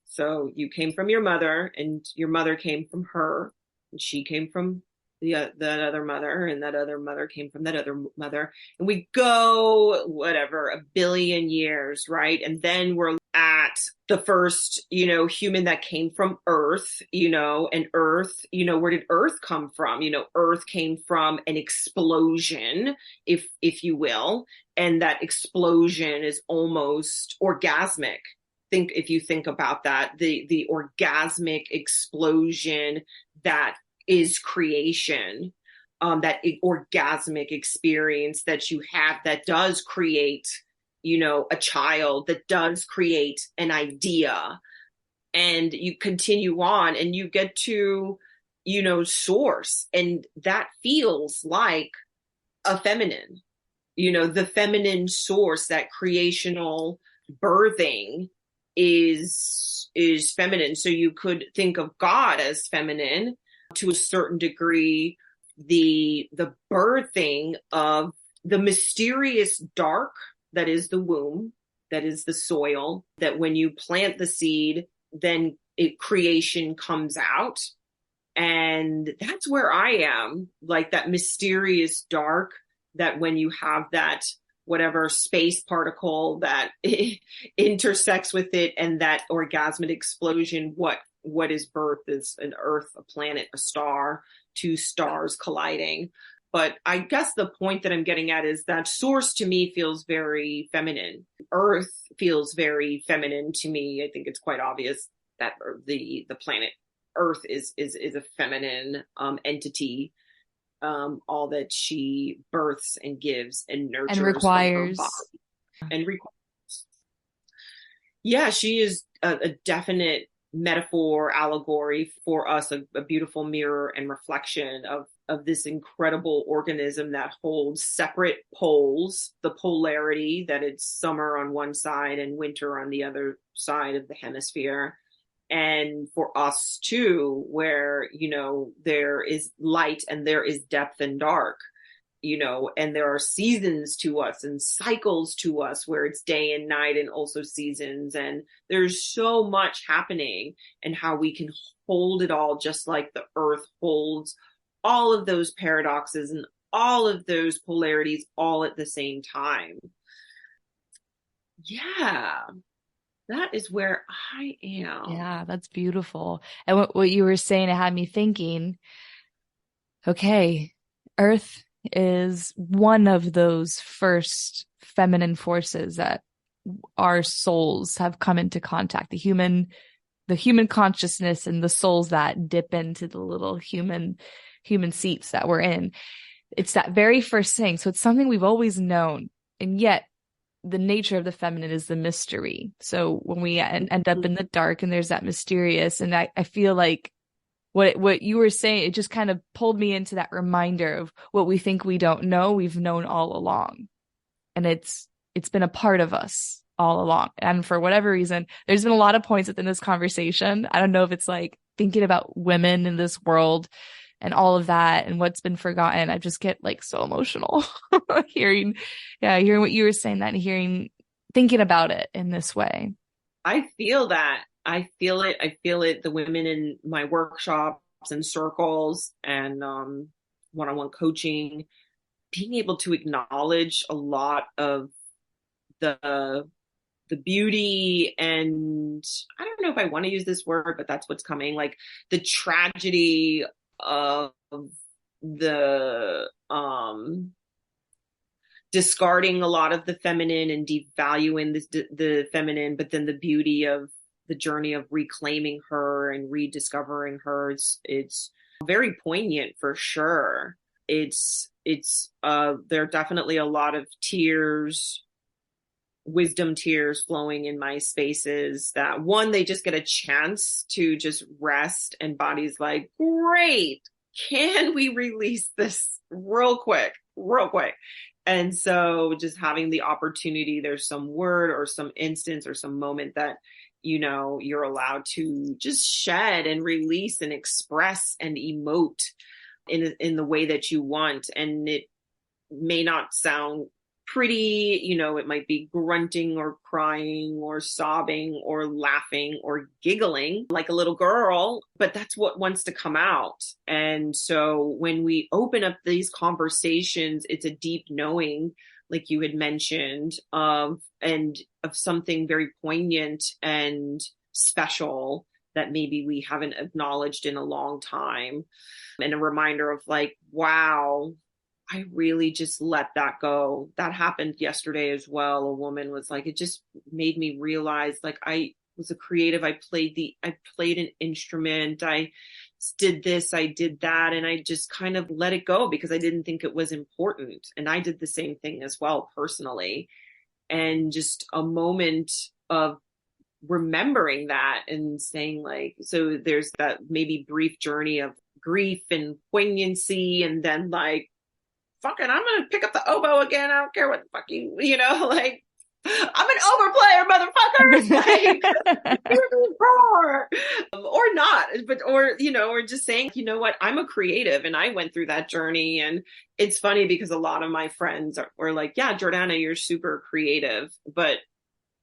So you came from your mother, and your mother came from her, and she came from that other mother, and that other mother came from that other mother, and we go whatever, a billion years, right? And then we're at the first, human that came from Earth, and Earth, where did Earth come from? Earth came from an explosion, if you will, and that explosion is almost orgasmic. If you think about that, the orgasmic explosion that is creation, that orgasmic experience that you have that does create, a child, that does create an idea, and you continue on and you get to, source, and that feels like a feminine, the feminine source, that creational birthing is feminine. So you could think of God as feminine to a certain degree. The birthing of the mysterious dark that is the womb, that is the soil, that when you plant the seed, then creation comes out. And that's where I am, like that mysterious dark, that when you have that whatever space particle that intersects with it, and that orgasmic explosion, what is birth? Is an earth, a planet, a star, two stars colliding. But I guess the point that I'm getting at is that source to me feels very feminine. Earth feels very feminine to me. I think it's quite obvious that the planet Earth is a feminine entity. All that she births and gives and nurtures and requires. from her body and requires. Yeah, she is a definite metaphor, allegory for us, a beautiful mirror and reflection of this incredible organism that holds separate poles, the polarity that it's summer on one side and winter on the other side of the hemisphere. And for us too, where, there is light and there is depth and dark, and there are seasons to us and cycles to us where it's day and night, and also seasons. And there's so much happening, and how we can hold it all, just like the earth holds all of those paradoxes and all of those polarities all at the same time. Yeah. That is where I am. Yeah, that's beautiful. And what you were saying, it had me thinking, okay, Earth is one of those first feminine forces that our souls have come into contact. The human consciousness and the souls that dip into the little human seats that we're in. It's that very first thing. So it's something we've always known. And yet the nature of the feminine is the mystery. So when we end up in the dark, and there's that mysterious, and I feel like what you were saying, it just kind of pulled me into that reminder of what we think we don't know, we've known all along. And it's been a part of us all along. And for whatever reason, there's been a lot of points within this conversation. I don't know if it's like thinking about women in this world and all of that and what's been forgotten. I just get like so emotional hearing what you were saying, that and thinking about it in this way. I feel that. I feel it. The women in my workshops and circles, and one-on-one coaching, being able to acknowledge a lot of the beauty, and I don't know if I want to use this word, but that's what's coming, like the tragedy of the discarding a lot of the feminine and devaluing the feminine, but then the beauty of the journey of reclaiming her and rediscovering her. It's very poignant for sure. There are definitely a lot of tears, wisdom tears flowing in my spaces, that one, they just get a chance to just rest, and body's like, great, can we release this real quick? And so just having the opportunity, there's some word or some instance or some moment that, you're allowed to just shed and release and express and emote in the way that you want. And it may not sound pretty, it might be grunting or crying or sobbing or laughing or giggling like a little girl, but that's what wants to come out. And so when we open up these conversations, it's a deep knowing, like you had mentioned, of something very poignant and special that maybe we haven't acknowledged in a long time. And a reminder of like, wow, I really just let that go. That happened yesterday as well. A woman was like, it just made me realize, like, I was a creative. I played an instrument. I did this, I did that. And I just kind of let it go because I didn't think it was important. And I did the same thing as well, personally. And just a moment of remembering that and saying, like, so there's that maybe brief journey of grief and poignancy, and then like, fucking, I'm gonna pick up the oboe again. I don't care what fucking, like, I'm an overplayer, motherfuckers. Like, or not, but, or just saying, you know what, I'm a creative, and I went through that journey. And it's funny because a lot of my friends were like, yeah, Jordana, you're super creative, but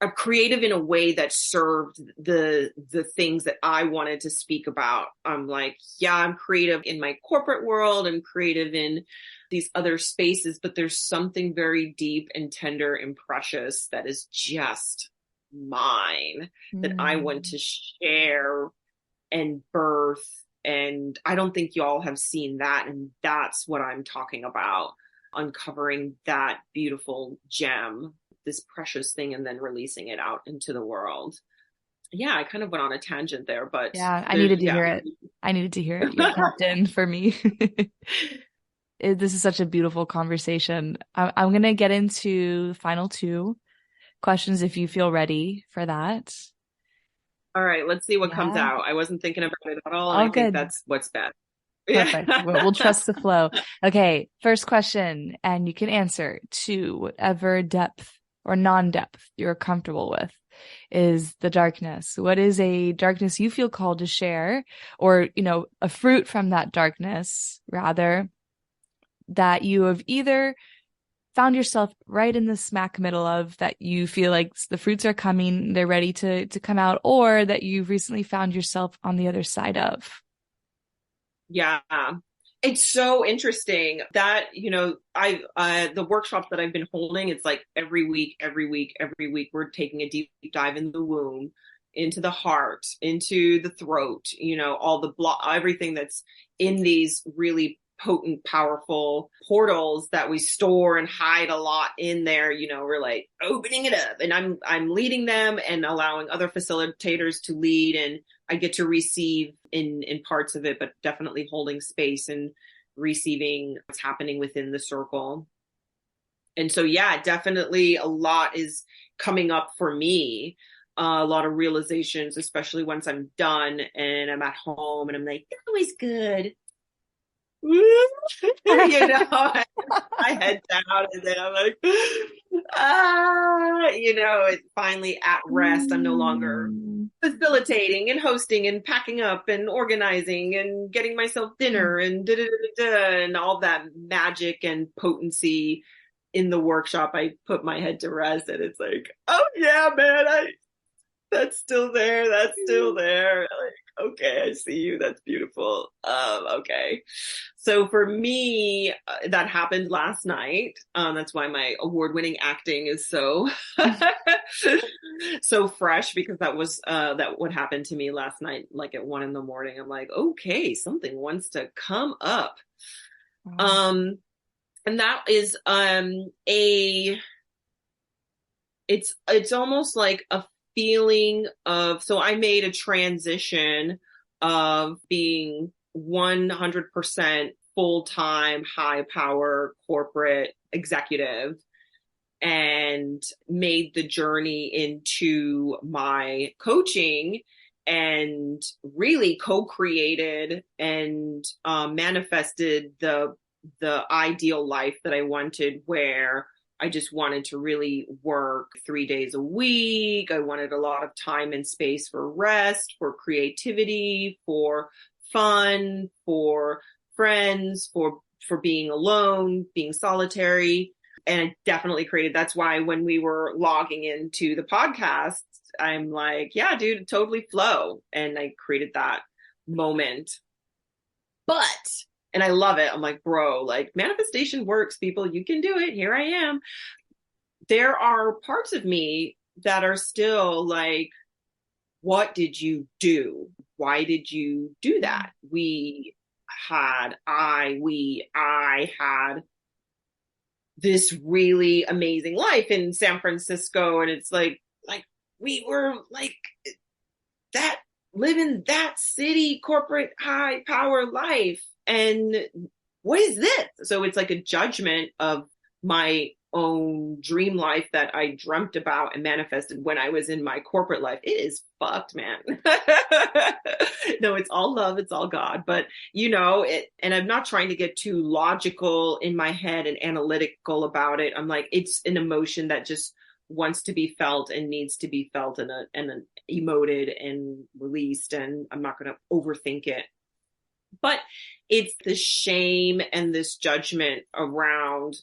I'm creative in a way that served the things that I wanted to speak about. I'm like, yeah, I'm creative in my corporate world. I'm creative in these other spaces, but there's something very deep and tender and precious that is just mine that I want to share and birth. And I don't think y'all have seen that. And that's what I'm talking about, uncovering that beautiful gem, this precious thing, and then releasing it out into the world. Yeah, I kind of went on a tangent there, but yeah, I needed to hear it. I needed to hear it. You tapped in for me. This is such a beautiful conversation. I'm going to get into the final two questions if you feel ready for that. All right, let's see what comes out. I wasn't thinking about it at all. I think that's what's best. Perfect. We'll trust the flow. Okay, first question, and you can answer to whatever depth or non-depth you're comfortable with, is the darkness. What is a darkness you feel called to share, or, a fruit from that darkness, rather, that you have either found yourself right in the smack middle of, that you feel like the fruits are coming, they're ready to come out, or that you've recently found yourself on the other side of? Yeah. It's so interesting that, the workshops that I've been holding, it's like every week, we're taking a deep dive in the womb, into the heart, into the throat, all the everything that's in these really potent, powerful portals that we store and hide a lot in there. We're like opening it up, and I'm leading them and allowing other facilitators to lead, and I get to receive in parts of it, but definitely holding space and receiving what's happening within the circle. And so, yeah, definitely a lot is coming up for me. A lot of realizations, especially once I'm done and I'm at home and I'm like, that was good. My head down, and then I'm like, it's finally at rest. I'm no longer facilitating and hosting and packing up and organizing and getting myself dinner and and all that magic and potency in the workshop. I put my head to rest, and it's like, oh yeah, man, that's still there. Like, Okay, I see you. That's beautiful. Okay. So for me, that happened last night. That's why my award-winning acting is so so fresh because that what happened to me last night, like at 1 a.m. I'm like, okay, something wants to come up. Wow. Um, and that is a it's almost like a feeling of, so I made a transition of being 100% full-time high power corporate executive and made the journey into my coaching and really co-created and manifested the ideal life that I wanted, where I just wanted to really work 3 days a week. I wanted a lot of time and space for rest, for creativity, for fun, for friends, for being alone, being solitary. And it definitely created, that's why when we were logging into the podcast, I'm like, yeah, dude, totally flow. And I created that moment. But and I love it. I'm like, bro, like manifestation works, people. You can do it. Here I am. There are parts of me that are still like, what did you do? Why did you do that? I had this really amazing life in San Francisco. And it's like we were like that, living that city corporate high power life. And what is this? So it's like a judgment of my own dream life that I dreamt about and manifested when I was in my corporate life. It is fucked, man. No, it's all love, it's all God. But it, and I'm not trying to get too logical in my head and analytical about it. I'm like, it's an emotion that just wants to be felt and needs to be felt and emoted and released. And I'm not going to overthink it. But it's the shame and this judgment around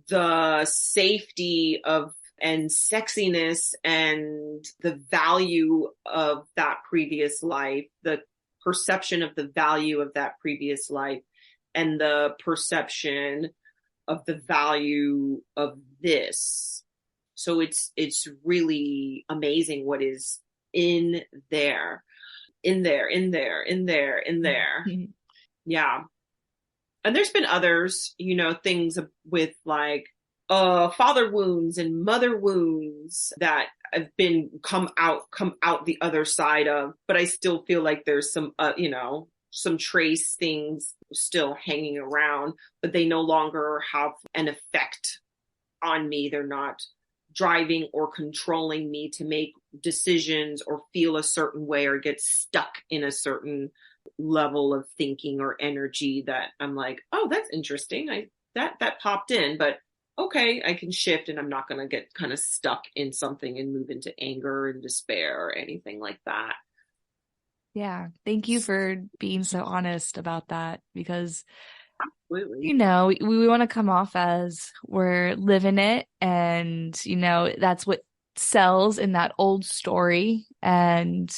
the safety of and sexiness and the value of that previous life, the perception of the value of that previous life, and the perception of the value of this. So it's really amazing what is in there. Yeah. And there's been others, things with like father wounds and mother wounds that have been come out the other side of, but I still feel like there's some trace things still hanging around, but they no longer have an effect on me. They're not driving or controlling me to make decisions or feel a certain way or get stuck in a certain level of thinking or energy that I'm like, oh, that's interesting. That popped in, but okay, I can shift and I'm not going to get kind of stuck in something and move into anger and despair or anything like that. Yeah. Thank you for being so honest about that, because Absolutely. we want to come off as we're living it, and that's what sells in that old story. And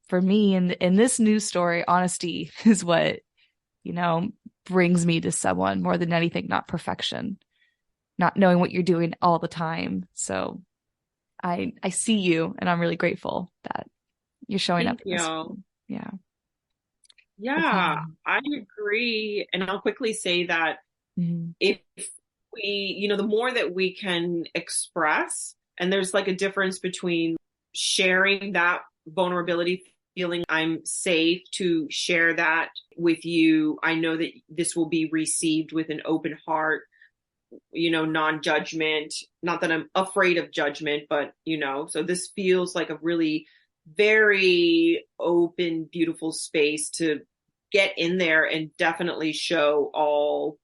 for me, in this new story, honesty is what brings me to someone more than anything, not perfection, not knowing what you're doing all the time. So I see you, and I'm really grateful that you're showing up. Thank you. Yeah. Yeah, I agree. And I'll quickly say that if we, the more that we can express, and there's like a difference between sharing that vulnerability, feeling I'm safe to share that with you. I know that this will be received with an open heart, non-judgment, not that I'm afraid of judgment, but, so this feels like a really very open, beautiful space to get in there and definitely show all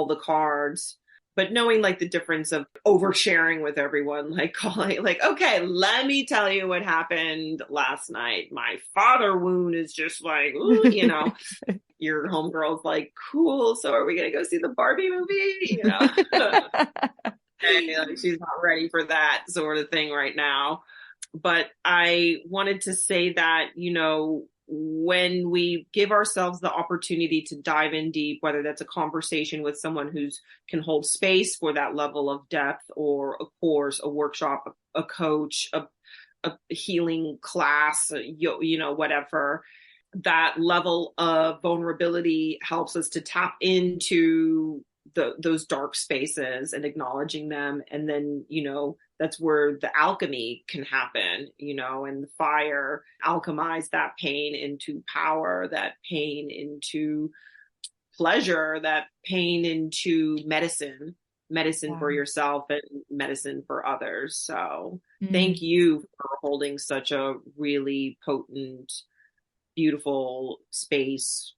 the cards, but knowing like the difference of oversharing with everyone, like calling, like, okay, let me tell you what happened last night. My father wound is just like, ooh, your homegirl's like, cool. So are we going to go see the Barbie movie? And, like, she's not ready for that sort of thing right now. But I wanted to say that, when we give ourselves the opportunity to dive in deep, whether that's a conversation with someone who's can hold space for that level of depth, or a course, a workshop, a coach, a healing class, whatever, that level of vulnerability helps us to tap into those dark spaces and acknowledging them. And then, that's where the alchemy can happen, and the fire alchemize that pain into power, that pain into pleasure, that pain into medicine for yourself and medicine for others. So thank you for holding such a really potent, beautiful space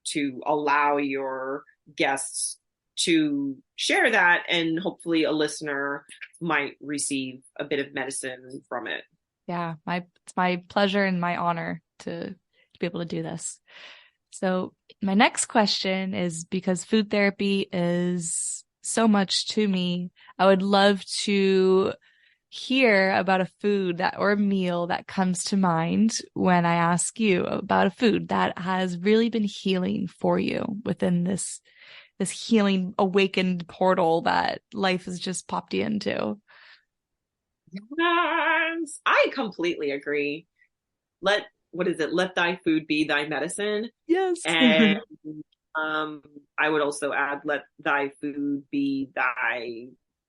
to allow your guests to share that, and hopefully a listener might receive a bit of medicine from it. Yeah, it's my pleasure and my honor to be able to do this. So my next question is, because food therapy is so much to me, I would love to hear about a food or a meal that comes to mind when I ask you about a food that has really been healing for you within this healing awakened portal that life has just popped you into. Yes, I completely agree. Let thy food be thy medicine. Yes. And I would also add, let thy food be thy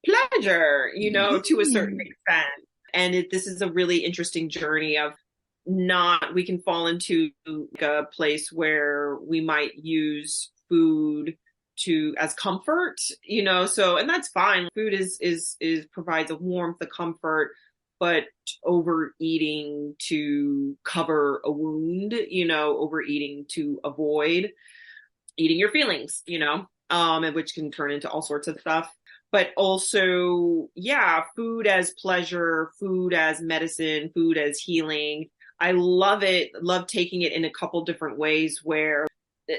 pleasure, to a certain extent. And this is a really interesting journey of we can fall into a place where we might use food as comfort, and that's fine. Food is provides a warmth, a comfort, but overeating to cover a wound, overeating to avoid eating your feelings, and which can turn into all sorts of stuff. But also, food as pleasure, food as medicine, food as healing. I love it. Love taking it in a couple different ways, where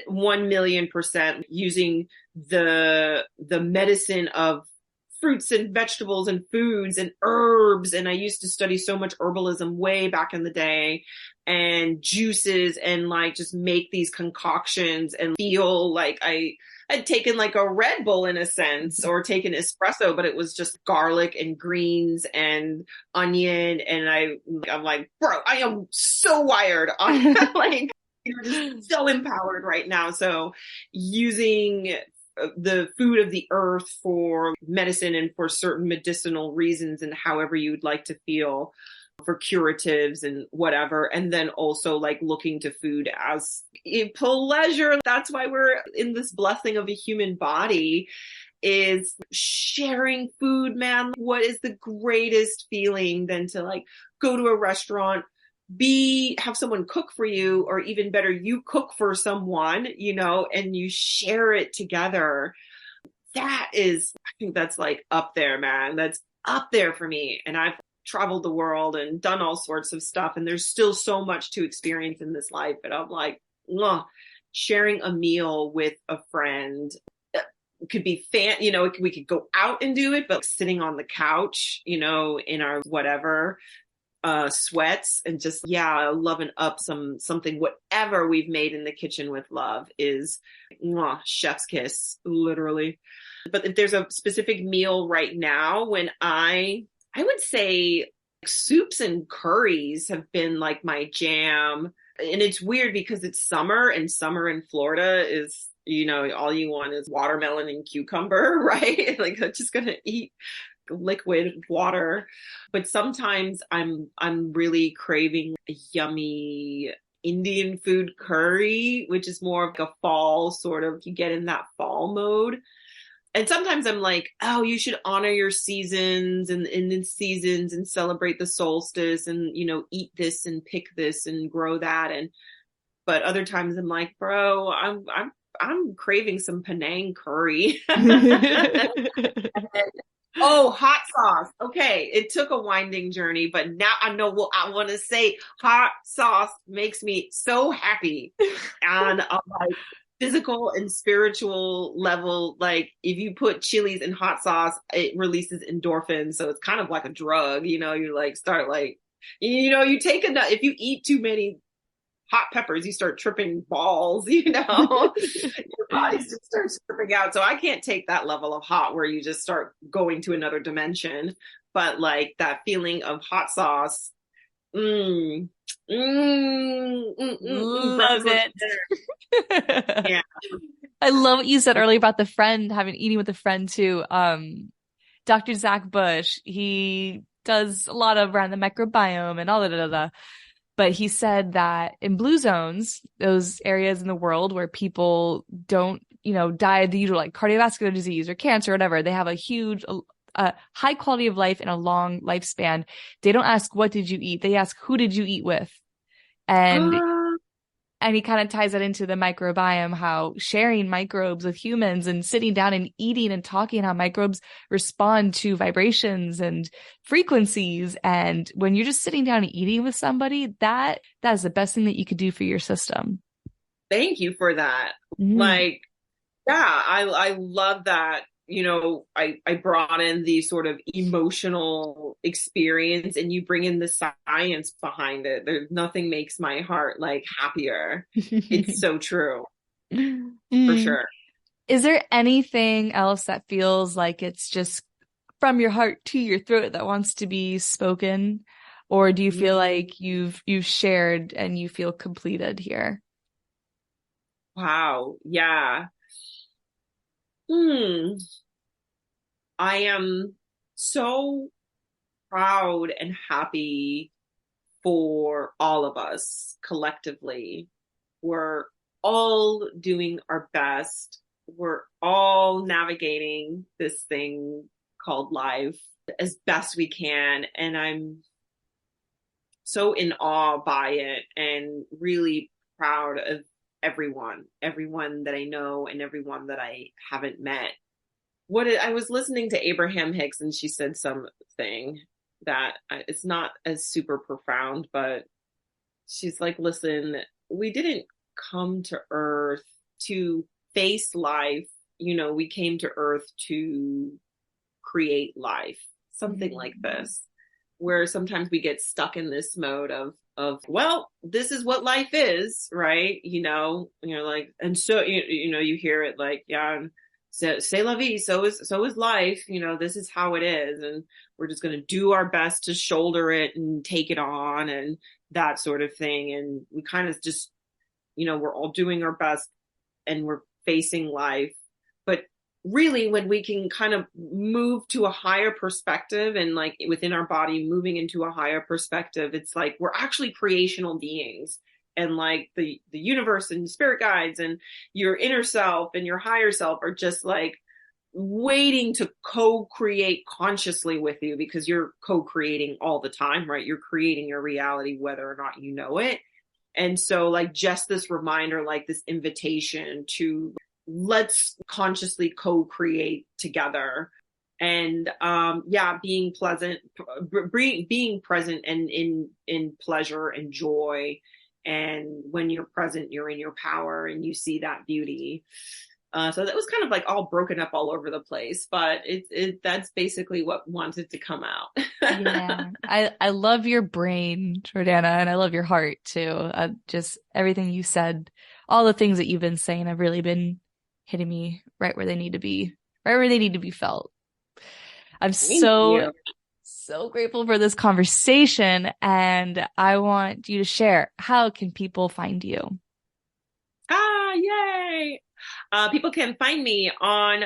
1,000,000% using the medicine of fruits and vegetables and foods and herbs. And I used to study so much herbalism way back in the day, and juices, and like just make these concoctions and feel like I had taken like a Red Bull in a sense, or taken espresso, but it was just garlic and greens and onion. And I'm like, bro, I am so wired on like, just so empowered right now. So using the food of the earth for medicine and for certain medicinal reasons, and however you would like to feel, for curatives and whatever. And then also like looking to food as a pleasure. That's why we're in this blessing of a human body, is sharing food, man. What is the greatest feeling than to like go to a restaurant, have someone cook for you, or even better, you cook for someone, and you share it together. I think that's like up there, man. That's up there for me. And I've traveled the world and done all sorts of stuff, and there's still so much to experience in this life. And I'm like, sharing a meal with a friend, could be we could go out and do it, but sitting on the couch, in our whatever, sweats, and just loving up something, whatever we've made in the kitchen with love, is chef's kiss, literally. But if there's a specific meal right now, when I would say soups and curries have been like my jam. And it's weird because it's summer, and summer in Florida is, all you want is watermelon and cucumber, right? Like, I'm just gonna eat liquid water. But sometimes I'm really craving a yummy Indian food curry, which is more of like a fall sort of, you get in that fall mode. And sometimes I'm like, oh, you should honor your seasons and in seasons, and celebrate the solstice, and eat this and pick this and grow that. But other times I'm like, bro, I'm craving some Penang curry. Oh, hot sauce. Okay, it took a winding journey, but now I know what I want to say. Hot sauce makes me so happy, and I'm like, physical and spiritual level. Like, if you put chilies in hot sauce, it releases endorphins, so it's kind of like a drug. You like start like, you take enough. If you eat too many hot peppers, you start tripping balls, you know, your body just starts tripping out. So I can't take that level of hot where you just start going to another dimension. But like that feeling of hot sauce, mm, Love it. yeah. I love what you said earlier about the friend having eating with a friend too. Dr. Zach Bush, he does a lot of around the microbiome and all that. But he said that in blue zones, those areas in the world where people don't, die of the usual, like cardiovascular disease or cancer or whatever, they have a huge, high quality of life and a long lifespan. They don't ask, what did you eat? They ask, who did you eat with? And he kind of ties that into the microbiome, how sharing microbes with humans and sitting down and eating and talking, how microbes respond to vibrations and frequencies. And when you're just sitting down and eating with somebody, that is the best thing that you could do for your system. Thank you for that. Like, yeah, I love that. I brought in the sort of emotional experience and you bring in the science behind it. There's nothing makes my heart like happier. It's so true. For sure. Is there anything else that feels like it's just from your heart to your throat that wants to be spoken? Or do you feel like you've shared and you feel completed here? Wow. Yeah. I am so proud and happy for all of us collectively. We're all doing our best. We're all navigating this thing called life as best we can. And I'm so in awe by it and really proud of everyone that I know and everyone that I haven't met. I was listening to Abraham Hicks and she said something that it's not as super profound, but she's like, listen, we didn't come to earth to face life. We came to earth to create life, something like this, where sometimes we get stuck in this mode of, well, this is what life is, right? And you're like, and so, you hear it like, yeah, so c'est la vie, so is life, this is how it is. And we're just going to do our best to shoulder it and take it on and that sort of thing. And we kind of just, we're all doing our best and we're facing life. But really, when we can kind of move to a higher perspective and like within our body, moving into a higher perspective, it's like we're actually creational beings. And like the universe and spirit guides and your inner self and your higher self are just like waiting to co-create consciously with you because you're co-creating all the time, right? You're creating your reality, whether or not you know it. And so like just this reminder, like this invitation to let's consciously co-create together. And being pleasant, being present and in pleasure and joy. And when you're present, you're in your power and you see that beauty. So that was kind of like all broken up all over the place, but that's basically what wanted to come out. Yeah, I love your brain, Jordana, and I love your heart too. Just everything you said, all the things that you've been saying have really been hitting me right where they need to be, right where they need to be felt. I'm so grateful for this conversation, and I want you to share, how can people find you? Yay! People can find me on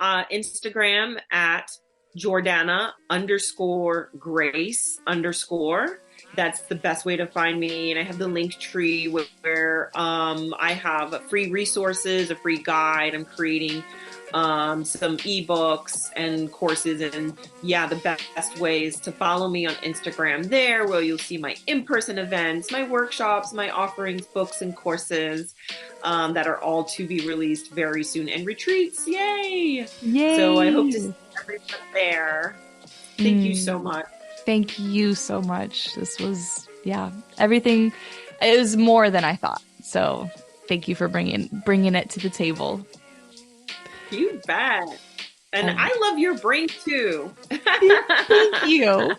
Instagram at Jordana_Grace_. That's the best way to find me. And I have the link tree where I have free resources, a free guide. I'm creating some ebooks and courses. And yeah, the best ways to follow me on Instagram there, where you'll see my in-person events, my workshops, my offerings, books, and courses that are all to be released very soon, and retreats. Yay! So I hope to see everyone there. Thank you so much. Thank you so much. This was, everything. It was more than I thought. So thank you for bringing it to the table. You bet. And I love your brain too. Thank you.